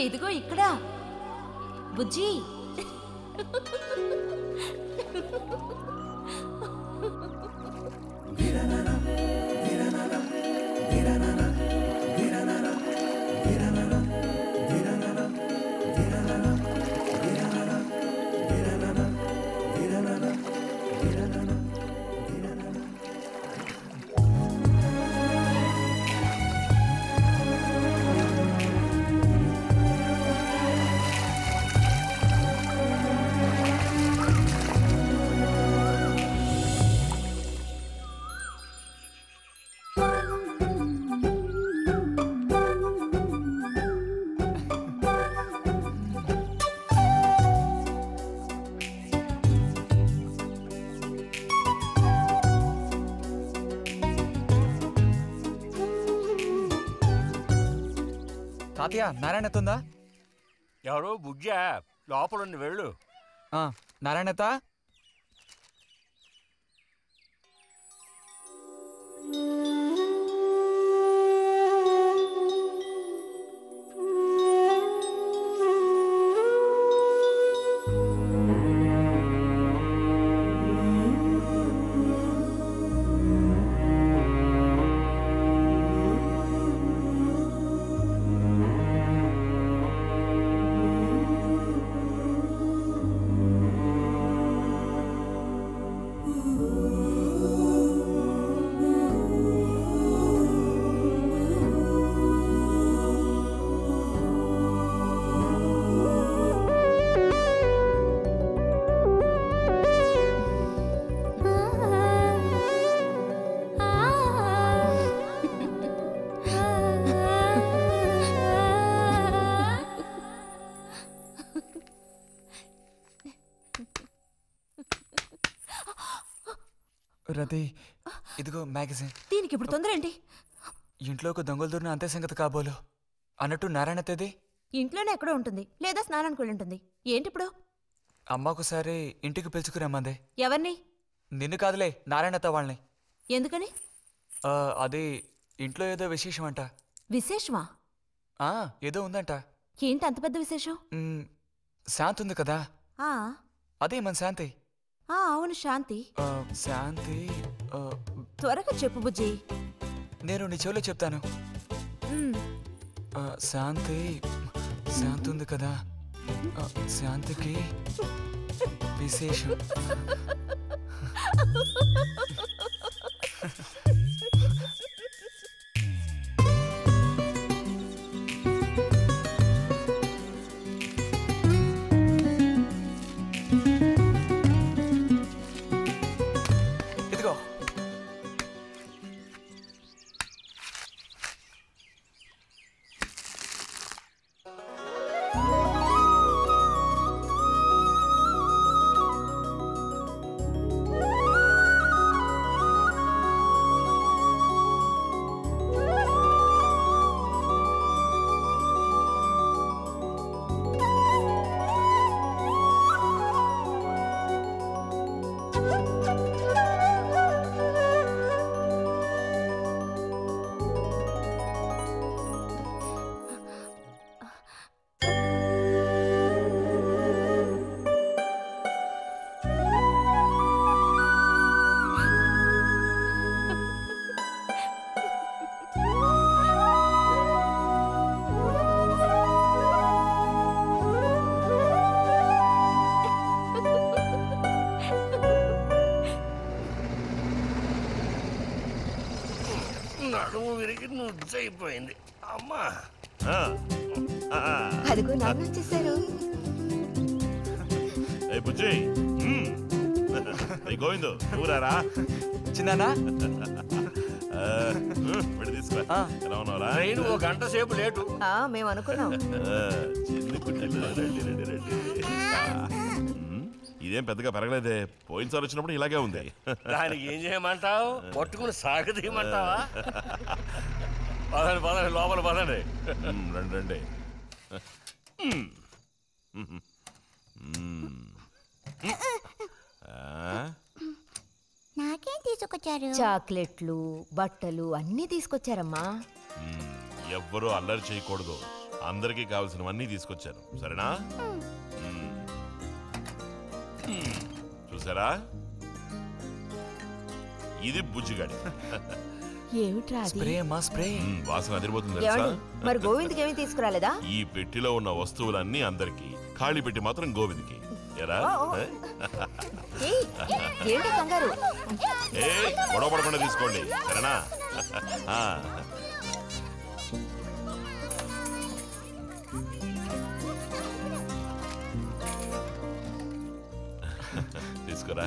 ఇదిగో ఇక్కడ. బుజ్జి, తాతయ్య నారాయణత ఉందా? ఎవరు బుజ్జా? లోపల ఉంది, వెళ్ళు. నారాయణత రతి, ఇదిగో మ్యాగజైన్. దీనికి ఇప్పుడు తొందర ఏంటి? ఇంట్లో ఒక దొంగలు దూరిన అంతే సంగతి కాబోలు. అన్నట్టు నారాయణతేది? ఇంట్లోనే ఎక్కడో ఉంటుంది, లేదా స్నానానికి వెళ్ళి ఉంటుంది. ఏంటి ఇప్పుడు? అమ్మ ఒకసారి ఇంటికి పిలుచుకురమ్మందే. ఎవరిని? నిన్ను కాదులే, నారాయణత వాళ్ళని. ఎందుకని? అది ఇంట్లో ఏదో విశేషం అంట. విశేషమా? ఏదో ఉందంట. ఏంటి అంత పెద్ద విశేషం? శాంతి ఉంది కదా, ఆ అదే మన శాంతి. అవును, శాంతి. శాంతి త్వరగా చెప్పు బుజ్జి. నేను నీ చెవిలో చెప్తాను. శాంతి శాంతి ఉంది కదా, శాంతికి విశేషం. ఇదిగో, నడుము విరిగి నుజ్జైపోయింది. అమ్మా, అదిగో నాన్న వచ్చేసారు. గోవిందు ఊరారా చిన్నానా? తీసుకో. ఎలా ఉన్నారా? ట్రైన్ ఓ గంట సేపు లేటు. మేము అనుకున్నాం. ఇదేం పెద్దగా పెరగలేదే, పోయినసారి వచ్చినప్పుడు ఇలాగే ఉంది. దానికి ఏం చేయమంటావు? పట్టుకుని సాగదీయమంటావా? పదండి పదండి, లోపల పదండి. రండి రండి. నాకేం తీసుకొచ్చారు? చాక్లెట్లు, బట్టలు అన్నీ తీసుకొచ్చారమ్మా. ఎవ్వరూ అల్లరి చేయకూడదు, అందరికీ కావాల్సినవన్నీ తీసుకొచ్చాను, సరేనా? చూసారా, ఇది బుజ్జిగాడి. స్ప్రే అమ్మా, స్ప్రే. వాసన అదిరిపోతుంది తెలుసా? మరి గోవింద్కి ఏమీ తీసుకురాలేదా? ఈ పెట్టిలో ఉన్న వస్తువులన్నీ అందరికి, ఖాళీ పెట్టి మాత్రం గోవింద్కి. ఎరా ఏంటి కంగారు? గొడవ పడకుండా తీసుకోండి, సరేనా? తీసుకురా.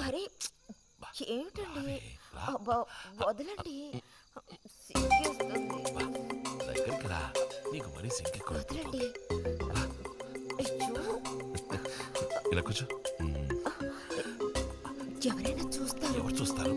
అరే ఏమిటండి, వదలండి. దగ్గరికి రా, నీకు మరీ వదలండి. ఇలా కూర్చో. ఎవరైనా చూస్తారు. ఎవరు చూస్తారు?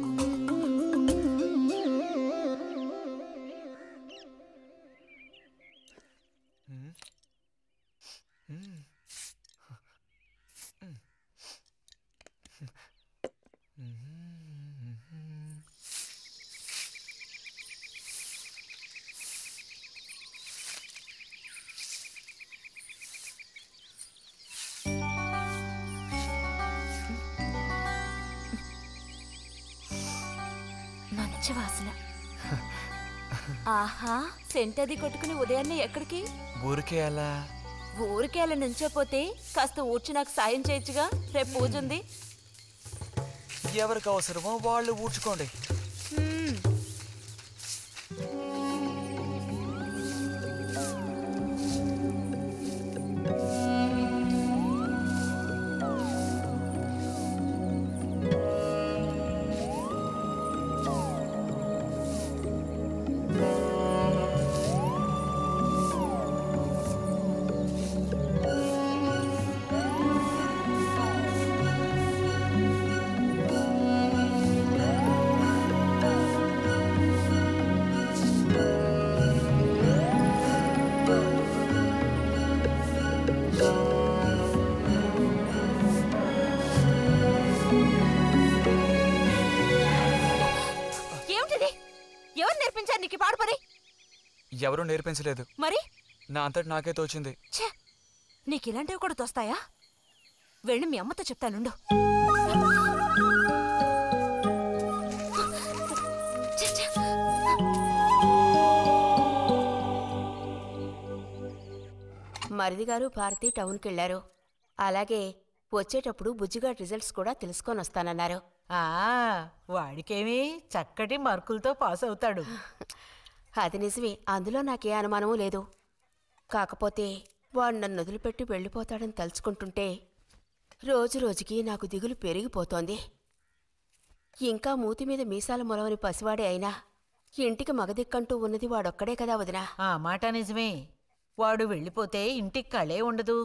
మంచి వాసన. ఆహా, సెంట్ అది కొట్టుకుని ఉదయాన్నే ఎక్కడికి? ఊరికే అలా. ఊరికే అలా నుంచోపోతే కాస్త ఊడ్చి నాకు సాయం చేయొచ్చుగా, రేపు పూజ ఉంది. ఎవరికి అవసరమో వాళ్ళు ఊడ్చుకోండి. ఎవరూ నేర్పించలేదు. మరి నా అంతటి నాకే తోచింది. నీకు ఇలాంటివి కూడా తోస్తాయా? వెళ్ళి మీ అమ్మతో చెప్తానుండు. మరిది గారు భారతి టౌన్కి వెళ్లారు. అలాగే వచ్చేటప్పుడు బుజ్జిగాడి రిజల్ట్స్ కూడా తెలుసుకొని వస్తానన్నారు. వాడికేమి చక్కటి మార్కులతో పాస్ అవుతాడు. అది నిజమే, అందులో నాకే అనుమానమూ లేదు. కాకపోతే వాడు నన్ను వదిలిపెట్టి వెళ్ళిపోతాడని తలుచుకుంటుంటే రోజు రోజుకి నాకు దిగులు పెరిగిపోతోంది. ఇంకా మూతి మీద మీసాల మొలవని పసివాడే అయినా ఇంటికి మగదిక్కంటూ ఉన్నది వాడొక్కడే కదా వదినా. ఆ మాట నిజమే. వాడు వెళ్ళిపోతే ఇంటికి కళే ఉండదు.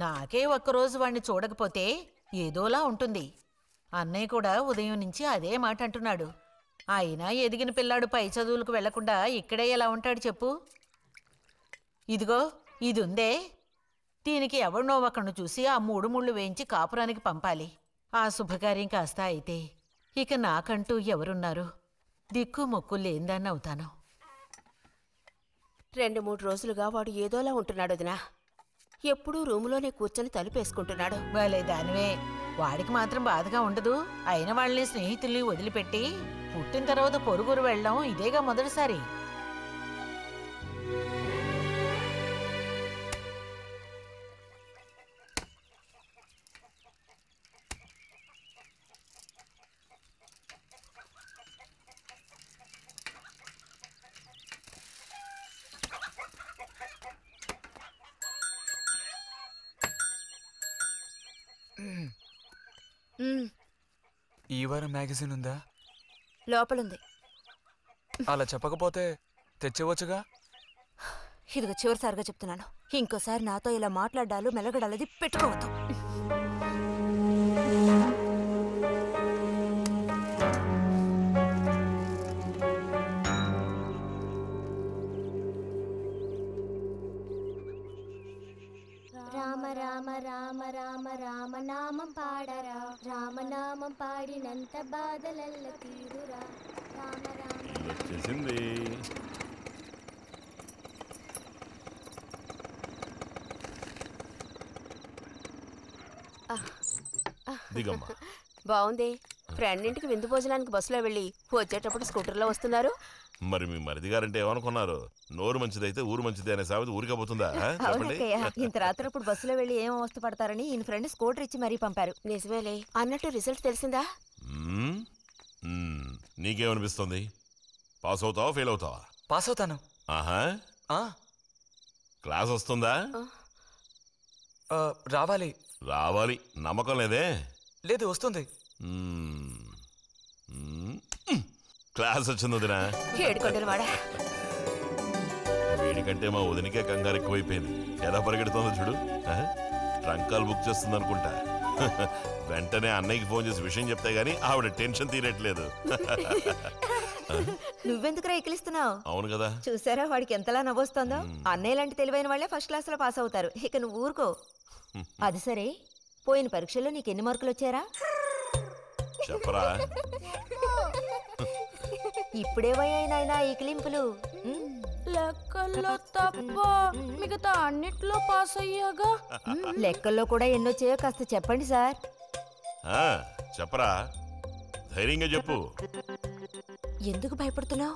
నాకే ఒక్కరోజు వాణ్ణి చూడకపోతే ఏదోలా ఉంటుంది. అన్నయ్య కూడా ఉదయం నుంచి అదే మాట అంటున్నాడు. అయినా ఎదిగిన పిల్లాడు పై చదువులకు వెళ్లకుండా ఇక్కడే ఎలా ఉంటాడు చెప్పు? ఇదిగో ఇది ఉందే, దీనికి ఎవరినో ఒకను చూసి ఆ 3 ముళ్ళు వేయించి కాపురానికి పంపాలి. ఆ శుభకార్యం కాస్త అయితే ఇక నాకంటూ ఎవరున్నారు? దిక్కు మొక్కు లేందాన్ని అవుతాను. 2-3 రోజులుగా వాడు ఏదోలా ఉంటున్నాడు వదినా. ఎప్పుడూ రూములోనే కూర్చొని తలుపేసుకుంటున్నాడు. భలే దానివే. వాడికి మాత్రం బాధగా ఉండదు. అయిన వాళ్ళని స్నేహితుల్ని వదిలిపెట్టి పుట్టిన తర్వాత పొరుగురు వెళ్ళడం ఇదేగా మొదటిసారి. ఈ వారం మ్యాగజైన్ ఉందా? లోపలుంది. అలా చెప్పకపోతే తెచ్చేవచ్చుగా. ఇదిగో చివరిసారిగా చెప్తున్నాను, ఇంకోసారి నాతో ఇలా మాట్లాడాలు మెలగడాలది పెట్టుకోవద్దు. రామ రామ రామ రామ రామనామం పాడరా, రామనామం పాడినంత బాధలల్ల తీరురా. రామ రామ వచ్చేసింది. దిగమ్మా. బాగుంది. ఫ్రెండ్ ఇంటికి విందు భోజనానికి బస్సులో వెళ్ళి వచ్చేటప్పుడు స్కూటర్లో వస్తున్నారు. మరి మీ మరిది గారంటే ఏమనుకున్నారు? నోరు మంచిదైతే ఊరు మంచిది అనే సామెత ఊరికపోతుందా? చెప్పండి. ఇంత రాత్రప్పుడు బస్సులో వెళ్ళి ఏం అవస్థ పడతారని ఈయన ఫ్రెండ్ స్కూటర్ ఇచ్చి మరీ పంపారు. నిజమేలే. అన్నట్టు రిజల్ట్ తెలిసిందా? నీకేమనిపిస్తుంది? పాస్ అవుతావా ఫెయిల్ అవుతావా? పాస్ అవుతాను. ఆహా, క్లాస్ వస్తుందా? రావాలి. రావాలి. నమ్మకం లేదే? లేదు, వస్తుంది. క్లాస్ వచ్చింది వదినా. వేడికంటే మా వదినికే కంగారు ఎక్కువైపోయింది. ఎలా పరిగెడుతుందో చూడు. ట్రంకాలు బుక్ చేస్తుంది అనుకుంటా. వెంటనే అన్నయ్యకి ఫోన్ చేసి విషయం చెప్తే గానీ ఆవిడ టెన్షన్ తీరట్లేదు. నువ్వెందుకు ఎక్కిలిస్తున్నావు? అవును కదా, చూసారా వాడికి ఎంతలా నవ్వొస్తుందో. అన్నయ్య లాంటి తెలివైన వాళ్ళే ఫస్ట్ క్లాస్ లో పాస్ అవుతారు. ఇక నువ్వు ఊరుకో. అది సరే, పోయిన పరీక్షల్లో నీకు ఎన్ని మార్కులు వచ్చారా? చెప్పరా. ఇప్పుడే వయ్యాయినా ఈ క్లింపులు. లెక్కల్లో తప్ప మిగతా అన్నిట్లో పాస్ అయ్యాగా. లెక్కల్లో కూడా ఎన్నొచ్చాయో కాస్త చెప్పండి సార్. చెప్పరా, ధైర్యంగా చెప్పు. ఎందుకు భయపడుతున్నావు?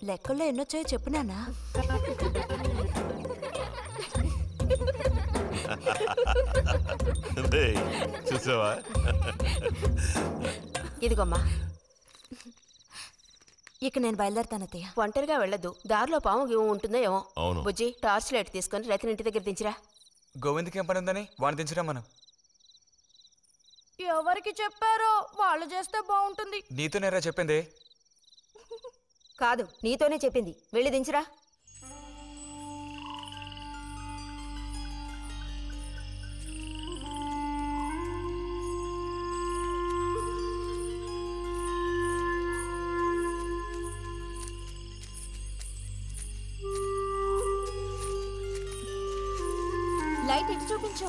లెక్కల్లో ఎన్నొచ్చాయో చెప్పు నాన్నా. చూసావా? ఇదిగోమ్మా. ఇక నేను బయలుదేరుతాను అత్తయ్య. ఒంటరిగా వెళ్ళదు, దారిలో పాము గీము ఉంటుందో ఏమో. అవును. బుజ్జి, టార్చ్ లైట్ తీసుకొని రతిని ఇంటి దగ్గర దించిరా. గోవింద్కి ఏం పని ఉందని వాడిని దించరా మనం. ఎవరికి చెప్పారో వాళ్ళు చేస్తే బాగుంటుంది. నీతోనేరా చెప్పింది. కాదు, నీతోనే చెప్పింది. వెళ్ళి దించరా. లైట్ ఇటు చూపించు.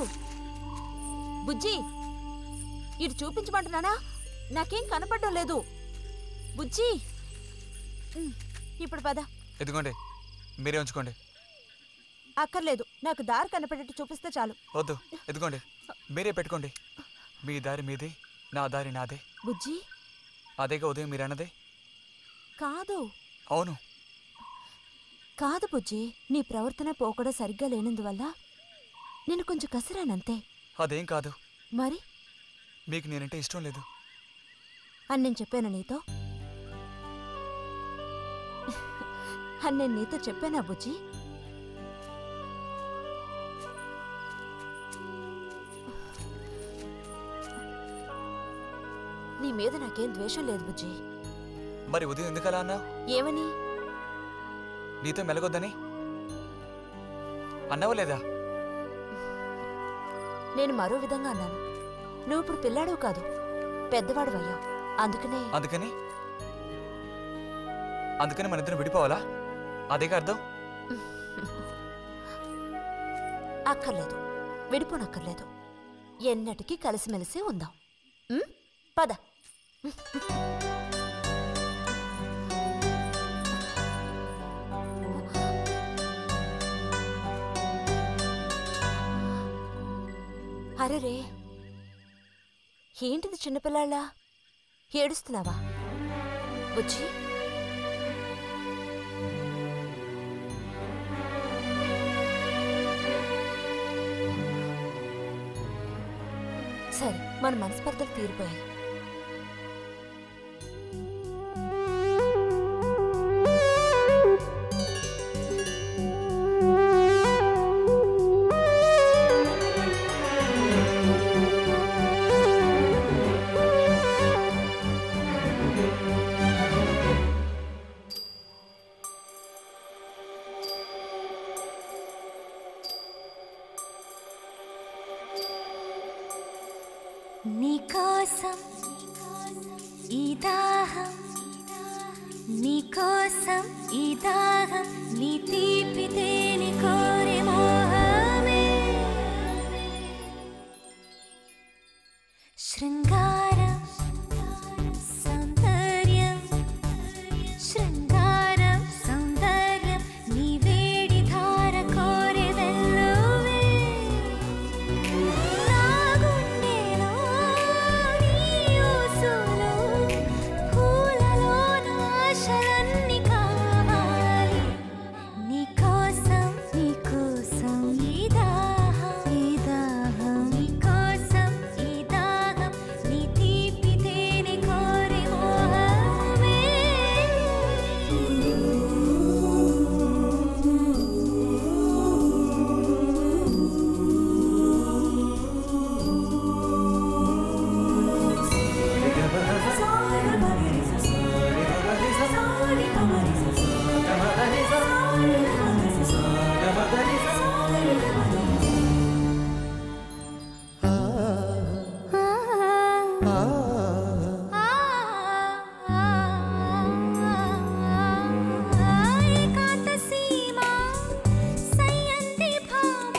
బుజ్జి, ఇటు చూపించమంటున్నానా? నాకేం కనపడడం లేదు. బుజ్జి, ఇప్పుడు పద. ఎదుగోండి, మీరే ఉంచుకోండి. అక్కర్లేదు, నాకు దారి కనపడేట్టు చూపిస్తే చాలు. వద్దు, ఎదుగోండి, మీరే పెట్టుకోండి. మీ దారి మీది, నా దారి నాదే. బుజ్జి, అదేగా ఉదయం మీరు అన్నదే. కాదు. అవును. కాదు బుజ్జి, నీ ప్రవర్తన పోకడ సరిగ్గా లేనందువల్ల నేను కొంచెం కసిరానంతే. అదేం కాదు. మరి మీకు నేనంటే ఇష్టం లేదు అని నేను చెప్పాను నీతో? అని నేను నీతో చెప్పానా బుజ్జి? నీ మీద నాకేం ద్వేషం లేదు బుజ్జి. మరి ఉదయం ఎందుకలా అన్నావు? ఏమని? నీతో మెలగొద్దని అన్నావా లేదా? నేను మరో విధంగా అన్నాను. నువ్వు ఇప్పుడు పిల్లాడవు కాదు, పెద్దవాడు అయ్యావు. అందుకనే అందుకని మన ఇద్దరం విడిపోవాలా? అదేగా అర్థం? అక్కర్లేదు, విడిపోనక్కర్లేదు. ఎన్నటికీ కలిసిమెలిసి ఉందాం. పద. అరెరే, ఏంటిది చిన్నపిల్లాళ్ళ ఏడుస్తున్నావా బుజ్జి? సరే, మన మనస్పర్ధలు తీరిపోయాయి. నీకోసం ఈ దాహం, నీకోసం ఈ దాహం, నీ తీపి తేనె కోరే మోహమే. శృంగారం సౌందర్యం, శృంగారం సౌందర్యం, నీ వేడి ధార కోరే వెల్లువే. నా గుండెలో నీ ఊసులో, పూలలో నా ఆశలన్నీ కావాలి. నీకోసం నీకోసం ఈ దాహం, ఈ దాహం, నీకోసం ఈ దాహం, నీ ఏకాంత సీమ సయ్యంది భామ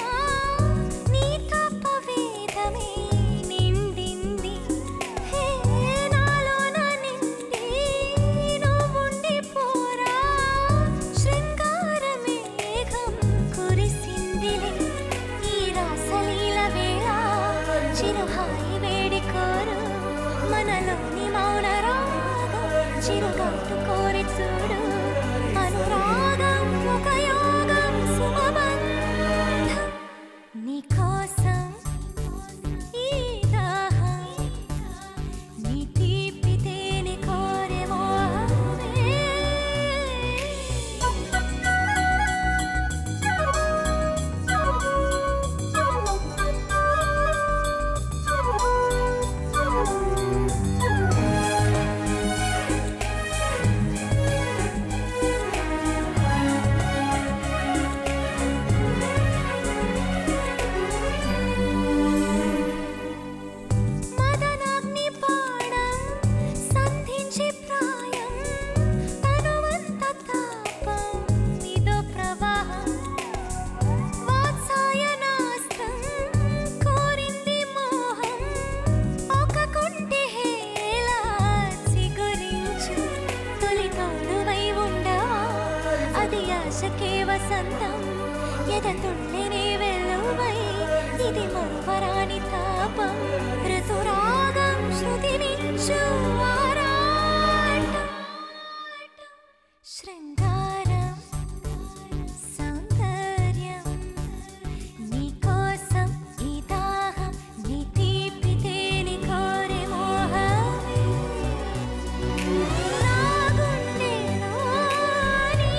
నీ తపవేదమే నిండింది హే నాలోన నిండి నువ్వుండి పోరా శృంగార మేఘం కురిసిందిలే ఈ రాసలీల వేళ చిరుహాయి వేడి కోరు మనలోని మౌన రాగం చిరుగాటు కోరి చూడు అనురాగం ఒక యోగం శుభబంధం నీకోసం ఈ దాహం నీ తీపి తేనె కోరే మోహమే మదనాగ్ని పాడం సంధించే ప్రాయం తనువంత తాపం ఇదో ప్రవాహం వాత్సాయనాస్త్రం కోరింది మోహం ఒక కొంటె హేళ చిగురించు తొలి తోడువై ఉండవా అది ఆశకే వసంతం ఎదతుండెనే వెలువై ఇది మరువరాని తాపం ఋతురాగం శృతి మించు ఆరాటం శృంగారం సౌందర్యం నీకోసం ఈ దాహం నీ తీపి తేనె కోరే మోహమే నా గుండెలో నీ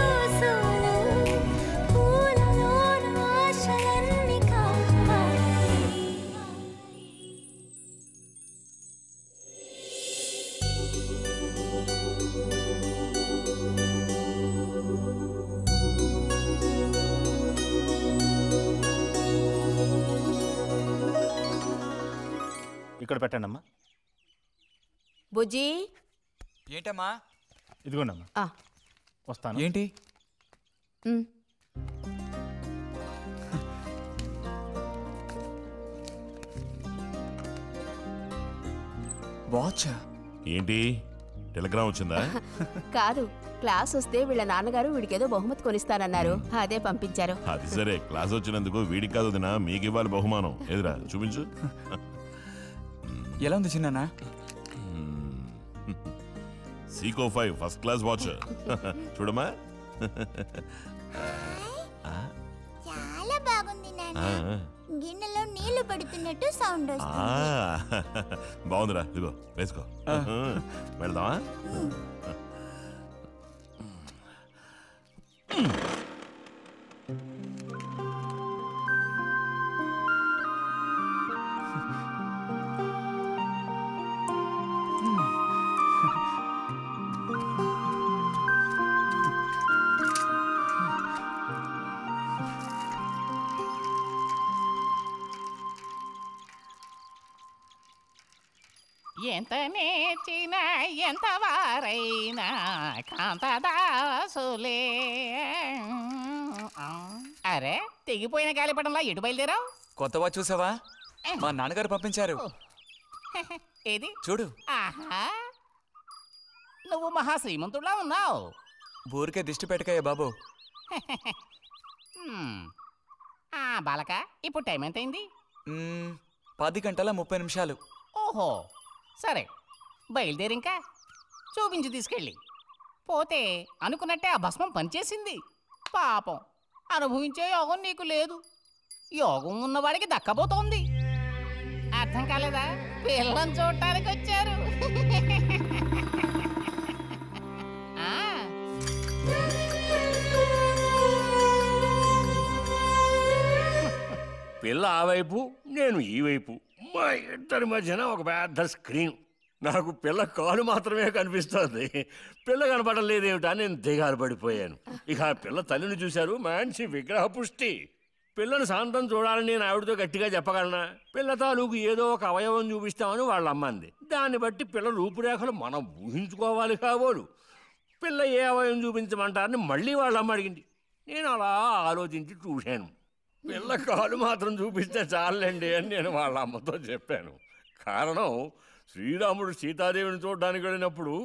ఊసులు పూలలోన ఆశలన్నీ కావాలి ఇక్కడ పెట్టండి అమ్మా. బుజ్జి ఏంటమ్మా? ఇదిగోండమ్మా. ఆ. వస్తాను. ఏంటి? ఉమ్. వాచా? ఏంటి టెలిగ్రామ్ వచ్చిందా? కాదు, క్లాస్ వస్తే వీళ్ళ నాన్నగారు వీడికేదో బహుమతి కొనిస్తానన్నారు, అదే పంపించారు. అది సరే, క్లాస్ వచ్చినందుకు వీడికి కాదు వదినా, మీకు ఇవ్వాలి బహుమానం. ఎదురా చూపించు. ఎలా ఉంది చిన్న? Seeko 5 first class watch. చూడమ్మా. చాలా బాగుంది నాన్న. గిన్నెలో నీళ్లు పడుతున్నట్టు సౌండ్ వస్తుంది. బాగుందిరా, ఇదిగో వేసుకో. వెళ్దామా? ఎంత నేర్చిన ఎంత వారైనా కాంతదాసులే. అరే, తెగిపోయిన గాలిపటంలా ఎటు బయలుదేరావు? కొత్త వాచ్ చూసావా? మా నాన్నగారు పంపించారు. ఏది చూడు. ఆహా, నువ్వు మహా శ్రీమంతుడిలా ఉన్నావు. ఊరికే దిష్టి పెట్టకయ్యా బాబు. బాలక, ఇప్పుడు టైం ఎంత అయింది? 10:30 ఓహో, సరే బయలుదేరి ఇంకా చూపించి తీసుకెళ్ళి. పోతే అనుకున్నట్టే ఆ భస్మం పనిచేసింది. పాపం, అనుభవించే యోగం నీకు లేదు. యోగం ఉన్నవాడికి దక్కబోతోంది. అర్థం కాలేదా? పిల్లని చూడటానికి వచ్చారు. పిల్ల ఆ వైపు, నేను ఈ వైపు, మా ఇద్దరి మధ్యన ఒక పెద్ద స్క్రీన్. నాకు పిల్ల కాలు మాత్రమే కనిపిస్తుంది. పిల్ల కనపడలేదేమిటా నేను దిగాలు పడిపోయాను. ఇక ఆ పిల్ల తల్లిని చూశారు, మంచి విగ్రహ పుష్టి. పిల్లని శాంతం చూడాలని నేను ఆవిడతో గట్టిగా చెప్పగలనా? పిల్ల తాలూకు ఏదో ఒక అవయవం చూపిస్తామని వాళ్ళ అమ్మ అంది. దాన్ని బట్టి పిల్ల రూపురేఖలు మనం ఊహించుకోవాలి కాబోలు. పిల్ల ఏ అవయవం చూపించమంటారని మళ్ళీ వాళ్ళ అమ్మ అడిగింది. నేను అలా ఆలోచించి చూశాను. పిల్ల కాలు మాత్రం చూపిస్తే చాలండి అని నేను వాళ్ళ అమ్మతో చెప్పాను. కారణం, శ్రీరాముడు సీతాదేవిని చూడడానికి వెళ్ళినప్పుడు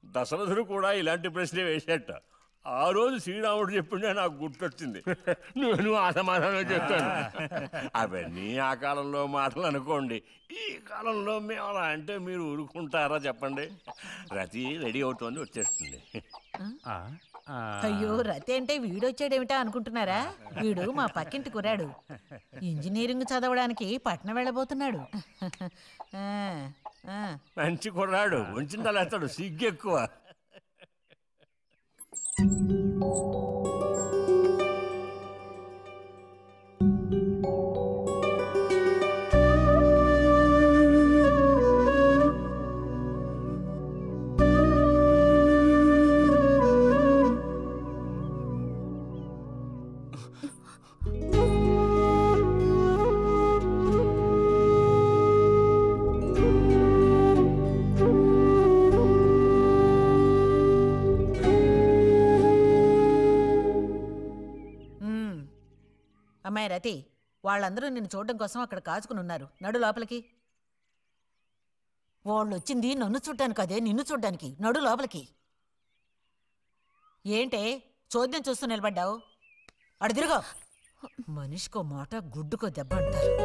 దశరథుడు కూడా ఇలాంటి ప్రశ్నే వేసేట. ఆ రోజు శ్రీరాముడు చెప్పిండే నాకు గుర్తొచ్చింది. నేను ఆ సమాధానం చెప్పాను. అవన్నీ ఆ కాలంలో మాటలు అనుకోండి. ఈ కాలంలో మేము అలా అంటే మీరు ఊరుకుంటారా చెప్పండి? రతి రెడీ అవుతోంది, వచ్చేస్తుంది. అయ్యో, రతి అంటే వీడొచ్చాడేమిటా అనుకుంటున్నారా? వీడు మా పక్కింటి కుర్రాడు. ఇంజనీరింగ్ చదవడానికి పట్నం వెళ్ళబోతున్నాడు. మంచి కుర్రాడు, ఉంచిందలేస్తాడు, సిగ్గు ఎక్కువ. అమ్మాయి రతి, వాళ్ళందరూ నిన్ను చూడడం కోసం అక్కడ కాచుకుని ఉన్నారు. నడు లోపలికి. వాళ్ళు వచ్చింది నన్ను చూడ్డానికి అదే, నిన్ను చూడ్డానికి. నడు లోపలికి. ఏంటే చోద్యం చూస్తూ నిలబడ్డావు? అడు తిరుగో. మనిషికో మాట, గుడ్డుకో దెబ్బ అంటారు.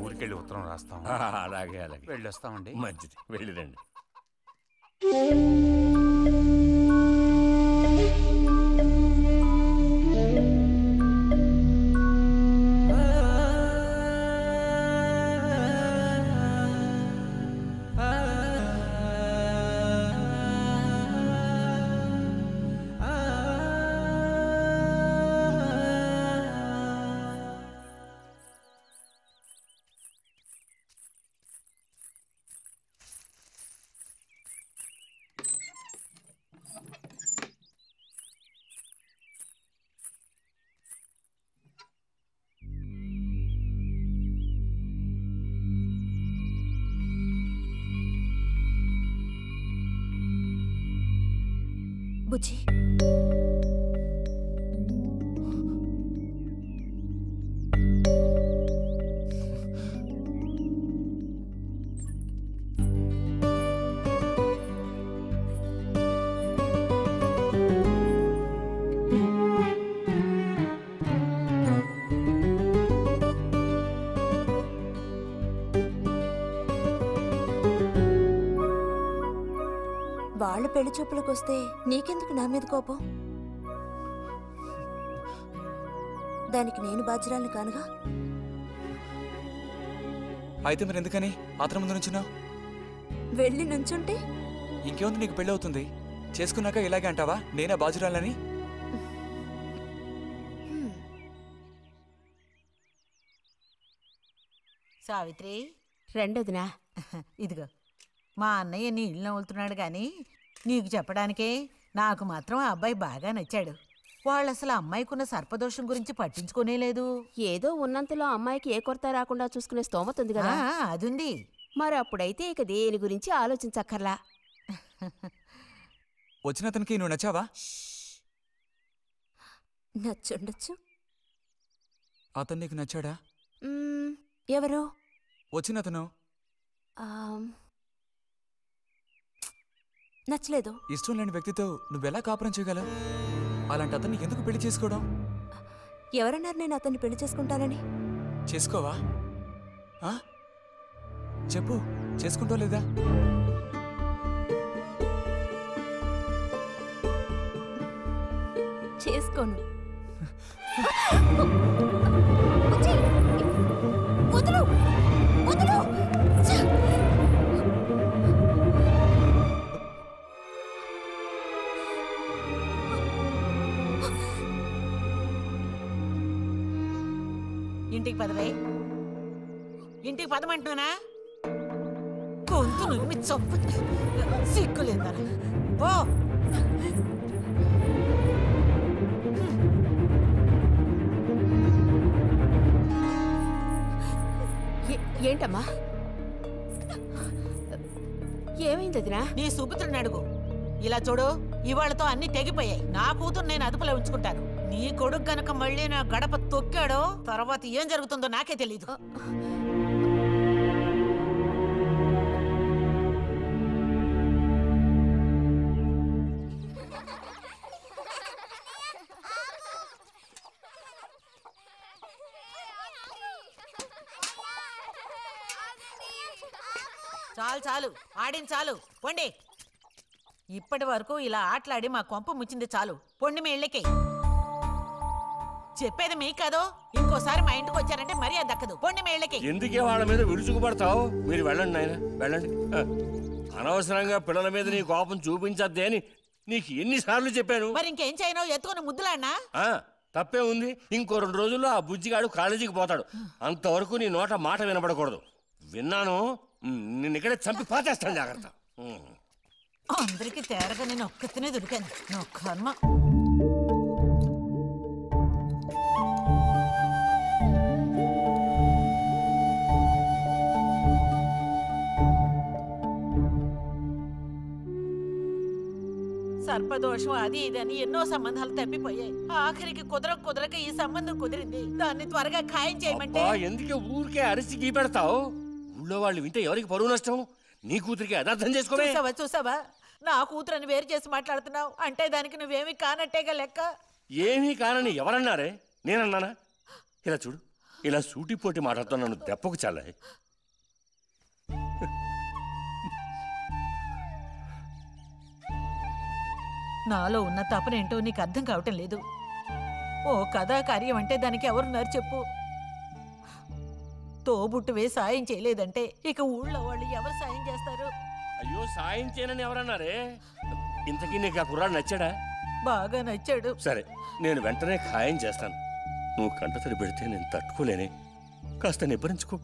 ఊరికెళ్ళి ఉత్తరం రాస్తాం. అలాగే అలాగే వెళ్ళొస్తామండి. మంచిది, వెళ్ళిరండి. బుజ్జి, వాళ్ళ పెళ్లి చూపులకు వస్తే నీకెందుకు నా మీద కోపం? దానికి నేను బాధ్యురాలిని కానుగా. అయితే మరి ఎందుకని ఆత్రం ముందు నుంచున్నావు? వెళ్ళి నుంచుంటే ఇంకేముంది, నీకు పెళ్ళి అవుతుంది. చేసుకున్నాక ఇలాగే అంటావా నేనే బాధ్యురాలని? సావిత్రి, రెండోదినా. ఇదిగో మా అన్నయ్య నీ ఇల్లు నవ్వులుతున్నాడు గాని నీకు చెప్పడానికే. నాకు మాత్రం ఆ అబ్బాయి బాగా నచ్చాడు. వాళ్ళు అసలు అమ్మాయికున్న సర్పదోషం గురించి పట్టించుకోనే లేదు. ఏదో ఉన్నంతలో అమ్మాయికి ఏ కొరత రాకుండా చూసుకునే స్తోమత ఉంది కదా. అదుంది. మరి అప్పుడైతే ఇక దేని గురించి ఆలోచించక్కర్లా. వచ్చిన అతనికి నువ్వు నచ్చావా? నచ్చుండొచ్చు. అతను నీకు నచ్చాడా? ఎవరు? వచ్చిన అతను. నచ్చలేదు. ఇష్టం లేని వ్యక్తితో నువ్వెలా కాపురం చేయగలవు? అలాంటి అతన్ని ఎందుకు పెళ్లి చేసుకోవడం? ఎవరన్నారు నేను అతన్ని పెళ్లి చేసుకుంటానని? చేసుకోవా? ఆ? చెప్పు, చేసుకుంటా లేదా? చేసుకోను. వదులు వదులు ఇంటికి పదవే. ఇంటికి పదమంటున్నానా? గొంతు నురిమి చంపు. సిగ్గులేదా? ఓ ఏంటమ్మా? ఏమైంది వదినా? నీ సుపుత్రుని అడుగు. ఇలా చూడు, ఇవాళతో అన్ని తెగిపోయాయి. నా కూతురు నేను అదుపులో ఉంచుకుంటాను. నీ కొడుకు గనక మళ్ళీ నా గడప తొక్కాడో తర్వాత ఏం జరుగుతుందో నాకే తెలీదు. చాలు చాలు, ఆడిన చాలు, పొండి. ఇప్పటి వరకు ఇలా ఆటలాడి మా కొంప ముచ్చింది చాలు. పొండి మీ ఇళ్ళకి. చెప్పేది మీకు కాదు, ఇంకోసారి మా ఇంటికి వచ్చారంటే మరీ అది దక్కదు. పొండి మీ ఇళ్ళకి. ఎందుకే వాళ్ళ మీద విరుచుకుపడతావు? మీరు వెళ్ళండి నాయన, వెళ్ళండి. అనవసరంగా పిల్లల మీద నీ కోపం చూపించద్దే అని నీకు ఎన్నిసార్లు చెప్పాను. మరి ఇంకేం చేయను? ఎత్తుకుని ముద్దులాడినా? తప్పే ఉంది. ఇంకో 2 రోజుల్లో ఆ బుజ్జిగాడు కాలేజీకి పోతాడు. అంతవరకు నీ నోట మాట వినపడకూడదు. విన్నాను, నిన్ను ఇక్కడే చంపి పాతేస్తాను. జాగ్రత్త. అందరికి తేరగా నేను ఒక్కతినే దొరికాను. నా కర్మ. సర్పదోషం అది ఇది అని ఎన్నో సంబంధాలు తప్పిపోయాయి. ఆఖరికి కుదరక ఈ సంబంధం కుదిరింది. దాన్ని త్వరగా ఖాయం చేయమంటే ఎందుకే ఊరికే అరిసి గీ పెడతావు? ఊళ్ళో వాళ్ళు వింటే ఎవరికి పరువు నష్టం? నీ కూతురికి అదర్థం చేసుకోవే. చూసావా నా కూతురని వేరు చేసి మాట్లాడుతున్నావు అంటే దానికి నువ్వేమీ కానట్టేగా లెక్క. ఏమీ కానని ఎవరన్నారే? నేనన్నానా? ఇలా చూడు, ఇలా సూటిపోటి మాటలతో నన్ను దెప్పకు చాలే. నాలో ఉన్న తపనేంటో నీకు అర్థం కావటం లేదు. ఓ కథా కార్యం అంటే దానికి ఎవరున్నారు చెప్పు? తోబుట్టువే సాయం చేయలేదంటే ఇక ఊళ్ళో వాళ్ళు ఎవరు సాయం చేస్తారు? అయ్యో, సాయం చేయనని ఎవరన్నారే? ఇంతకీ నీకు ఆ కుర్రాడు నచ్చాడా? బాగా నచ్చాడు. సరే, నేను వెంటనే ఖాయం చేస్తాను. నువ్వు కంటతడి పెడితే నేను తట్టుకోలేనే. కాస్త నిబ్బరించుకో.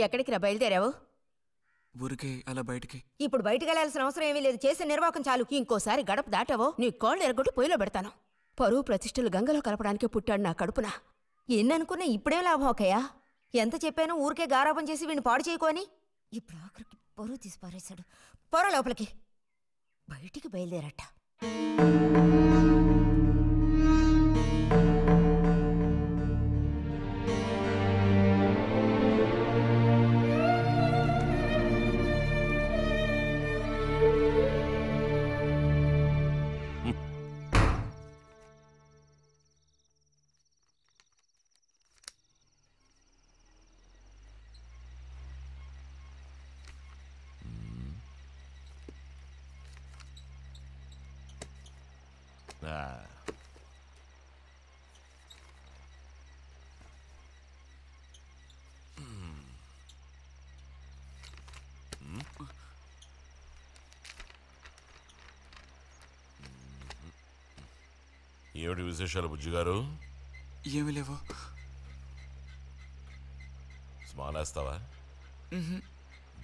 ఎక్కడికి రా బయలుదేరావు? ఊరికే అలా బయటికి. ఇప్పుడు బయటికి వెళ్ళాల్సిన అవసరం ఏమీ లేదు. చేసే నిర్వాహకం చాలు. ఇంకోసారి గడప దాటావో నీ కాళ్ళు ఎరగొట్టి పొయ్యిలో పెడతాను. పరువు ప్రతిష్టలు గంగలో కలపడానికే పుట్టాడు నా కడుపున. ఎన్ననుకున్నా ఇప్పుడే లాభం ఒకయా? ఎంత చెప్పాను ఊరికే గారాపం చేసి వీడిని పాడు చేయకోని. ఇప్పుడు ఆఖరికి పరువు తీసి పారేశాడు. పొర లోపలికి. బయటికి బయలుదేరట. ఏమిటి విశేషాలు బుజ్జిగారు? ఏమి లేవు. స్మాలేస్తావా?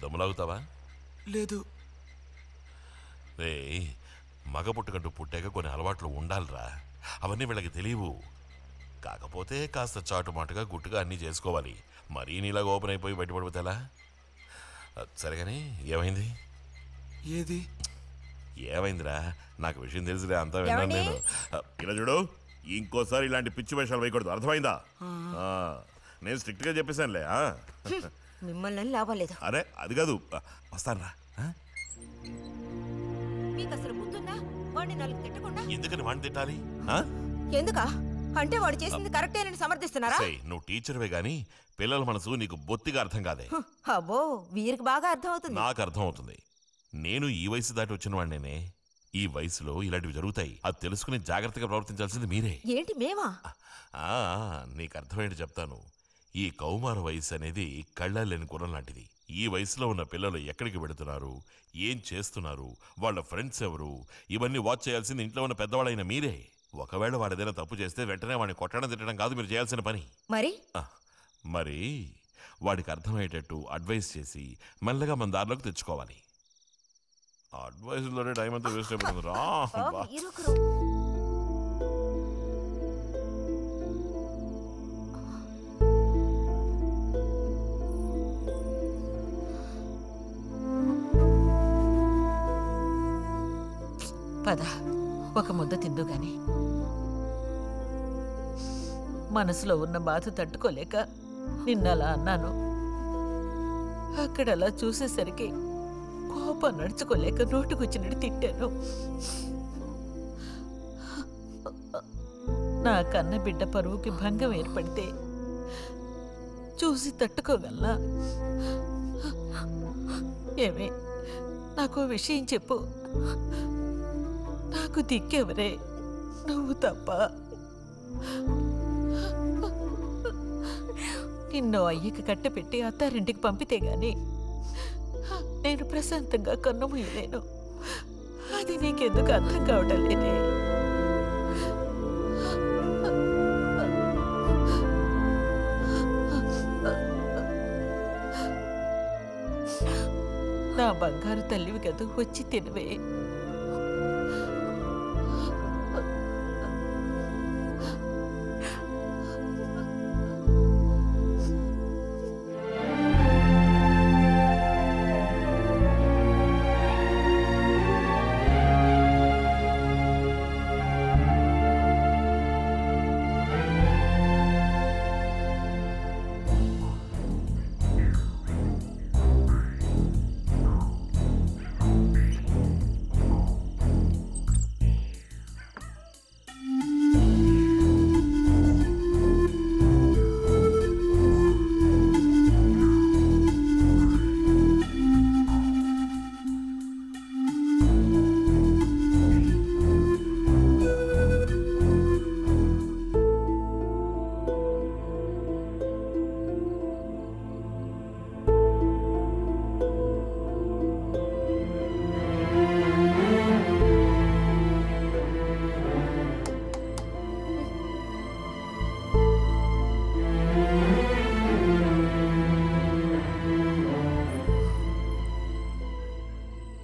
దమ్ములాగుతావా? లేదు. రే, మగ పుట్టుకంటూ పుట్టాక కొన్ని అలవాట్లు ఉండాలిరా. అవన్నీ వీళ్ళకి తెలియవు. కాకపోతే కాస్త చాటుమాటుగా గుట్టుగా అన్నీ చేసుకోవాలి. మరీ నీలాగా ఓపెన్ అయిపోయి బయటపడిపోతే ఎలా? సరే కానీ ఏమైంది? ఏది ఏమైందిరా? నాకు విషయం తెలుసులే, అంతా విన్నాను నేను. ఇలా చూడు, ఇంకోసారి ఇలాంటి పిచ్చి వేషాలు వేయకూడదు, అర్థమైందా? నేను స్ట్రిక్ట్ గా చెప్పేశానులే. మిమ్మల్ని లాభం లేదు. అరే అది కాదు, వస్తానురా. మీకు అసలు గుర్తుందా? వాడిని నాలుగు తిట్టకుండా ఎందుకని వాడిని తిట్టాలి? ఎందుకా? అంటే వాడు చేసింది కరెక్టేనని సమర్థిస్తున్నారా? నువ్వు టీచర్వే గాని పిల్లల మనసు నీకు బొత్తిగా అర్థం కాదే. అబ్బో, వీరికి బాగా అర్థం అవుతుంది. నాకు అర్థం అవుతుంది. నేను ఈ వయసు దాటి వచ్చిన వాడినేనే. ఈ వయసులో ఇలాంటివి జరుగుతాయి, అది తెలుసుకుని జాగ్రత్తగా ప్రవర్తించాల్సింది మీరే. ఏంటి మేమా? నీకు అర్థమేంటి చెప్తాను. ఈ కౌమార వయసు అనేది కళ్ళలేని గుర్రం లాంటిది. ఈ వయసులో ఉన్న పిల్లలు ఎక్కడికి వెళుతున్నారు, ఏం చేస్తున్నారు, వాళ్ళ ఫ్రెండ్స్ ఎవరు, ఇవన్నీ వాచ్ చేయాల్సింది ఇంట్లో ఉన్న పెద్దవాళ్ళైన మీరే. ఒకవేళ వాడు ఏదైనా తప్పు చేస్తే వెంటనే వాడిని కొట్టడం తిట్టడం కాదు మీరు చేయాల్సిన పని. మరి వాడికి అర్థమయ్యేటట్టు అడ్వైస్ చేసి మెల్లగా మన దారిలోకి తెచ్చుకోవాలి. అడ్వైస్లోనే టైం అంతా వేస్ట్ అయిపోతుంది రా. పద, ఒక ముద్ద తిందు గాని. మనసులో ఉన్న బాధ తట్టుకోలేక నిన్నలా అన్నాను. అక్కడలా చూసేసరికి కోపం నడుచుకోలేక నోటుకొచ్చినట్టు తిట్టాను. నా కన్న బిడ్డ పరువుకి భంగం ఏర్పడితే చూసి తట్టుకోగలనా? ఏమే, నాకు విషయం చెప్పు. నాకు దిక్కెవరే? నువ్వు తప్ప. నిన్ను అయ్యకి కట్టపెట్టి అత్తారింటికి పంపితే గాని నేను ప్రశాంతంగా కన్ను మూయలేను. అది నీకెందుకు అర్థం కావటం లేదే? నా బంగారు తల్లివి కదూ, వచ్చి తినవే.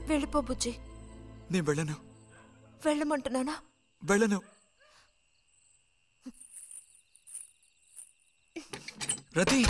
వెళ్ళిపో బుజ్జి. నేను వెళ్ళను. వెళ్ళమంటున్నానా? వెళ్ళను. రతి,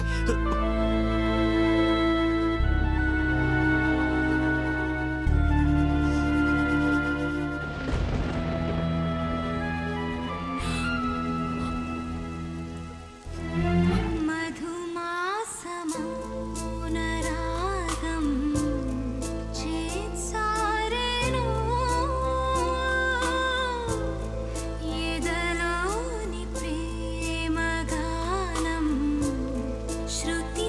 శృతి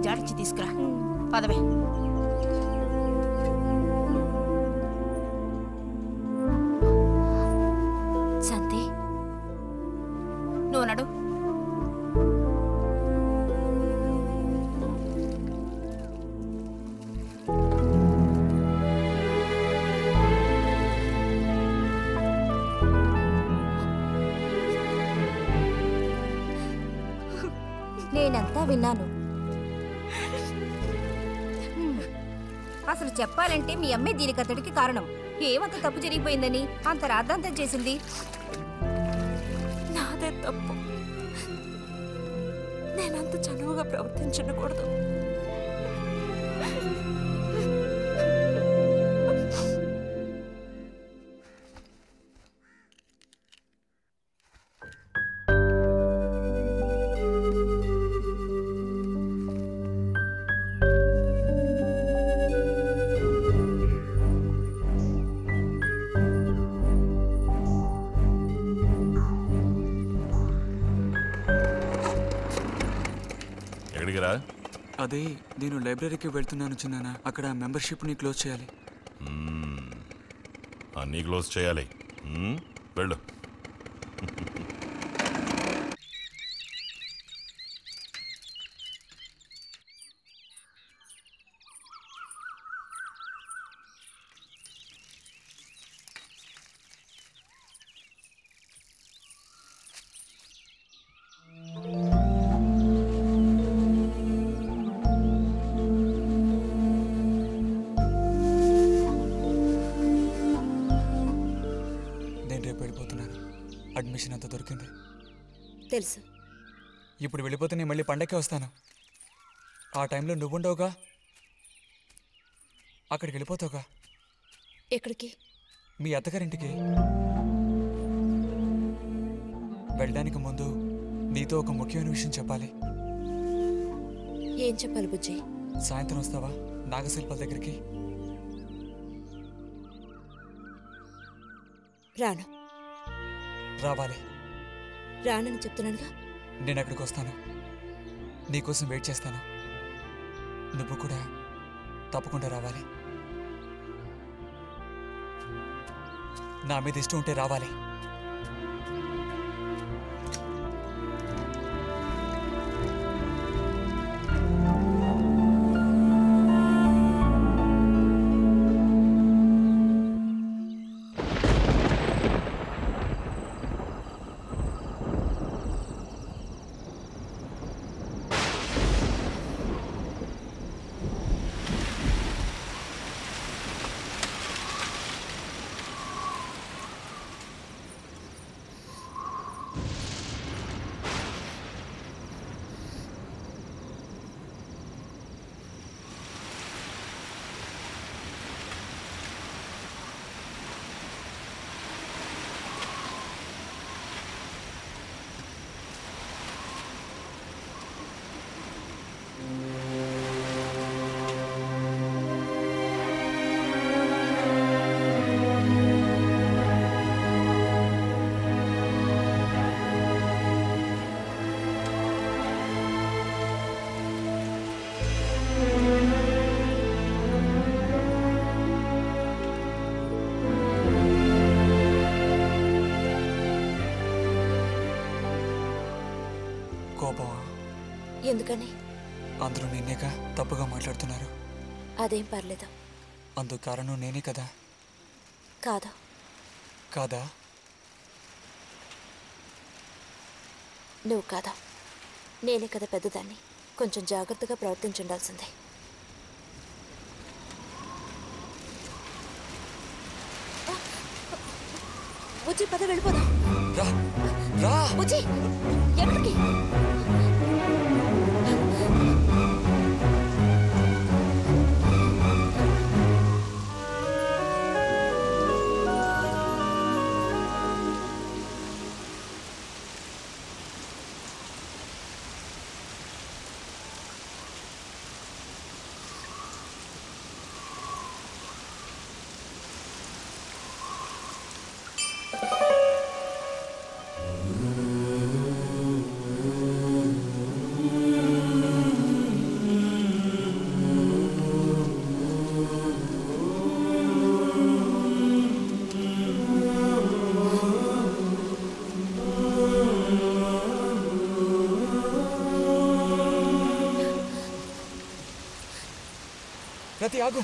జాడించి తీసుకురా పదవే. శాంతి నువ్వు నడు. నేనంతా విన్నాను. అసలు చెప్పాలంటే మీ అమ్మే దీనికి అతడికి కారణం. ఏమంత తప్పు జరిగిపోయిందని అంత రాద్ధాంతం చేసింది? నాదే తప్పు. నేనంత చనువుగా ప్రవర్తించకూడదు. అదే నేను లైబ్రరీకి వెళ్తున్నాను చిన్నానా. అక్కడ మెంబర్షిప్ని క్లోజ్ చేయాలి. అన్నీ క్లోజ్ చేయాలి. వెళ్ళు. అడ్మిషన్ అంతా దొరికింది తెలుసు. ఇప్పుడు వెళ్ళిపోతే నేను మళ్ళీ పండక్కి వస్తాను. ఆ టైంలో నువ్వుండవుగా, అక్కడికి వెళ్ళిపోతావుగా. ఎక్కడికి? మీ అత్తగారింటికి. వెళ్ళడానికి ముందు నీతో ఒక ముఖ్యమైన విషయం చెప్పాలి. ఏం చెప్పాలి బుజ్జి? సాయంత్రం వస్తావా నాగశిల్పాల దగ్గరికి? రాను. రావాలి. రానని చెప్తున్నానుగా. నేను అక్కడికి వస్తాను, నీకోసం వెయిట్ చేస్తాను. నువ్వు కూడా తప్పకుండా రావాలి. నా మీద ఇష్టం ఉంటే రావాలి. ఎందుకని? అందరూ నిన్నేగా తప్పుగా మాట్లాడుతున్నారు. అదేం పర్లేదు. అందుకు కారణం నేనే కదా. కాదా? కాదా? నువ్వు కాదా, నేనే కదా పెద్దదాన్ని. కొంచెం జాగ్రత్తగా ప్రవర్తించుండాల్సిందే. బుజ్జి పద వెళ్ళిపోదాం. బుజ్జి ఎక్కడికి? జ్యోతి ఆగు.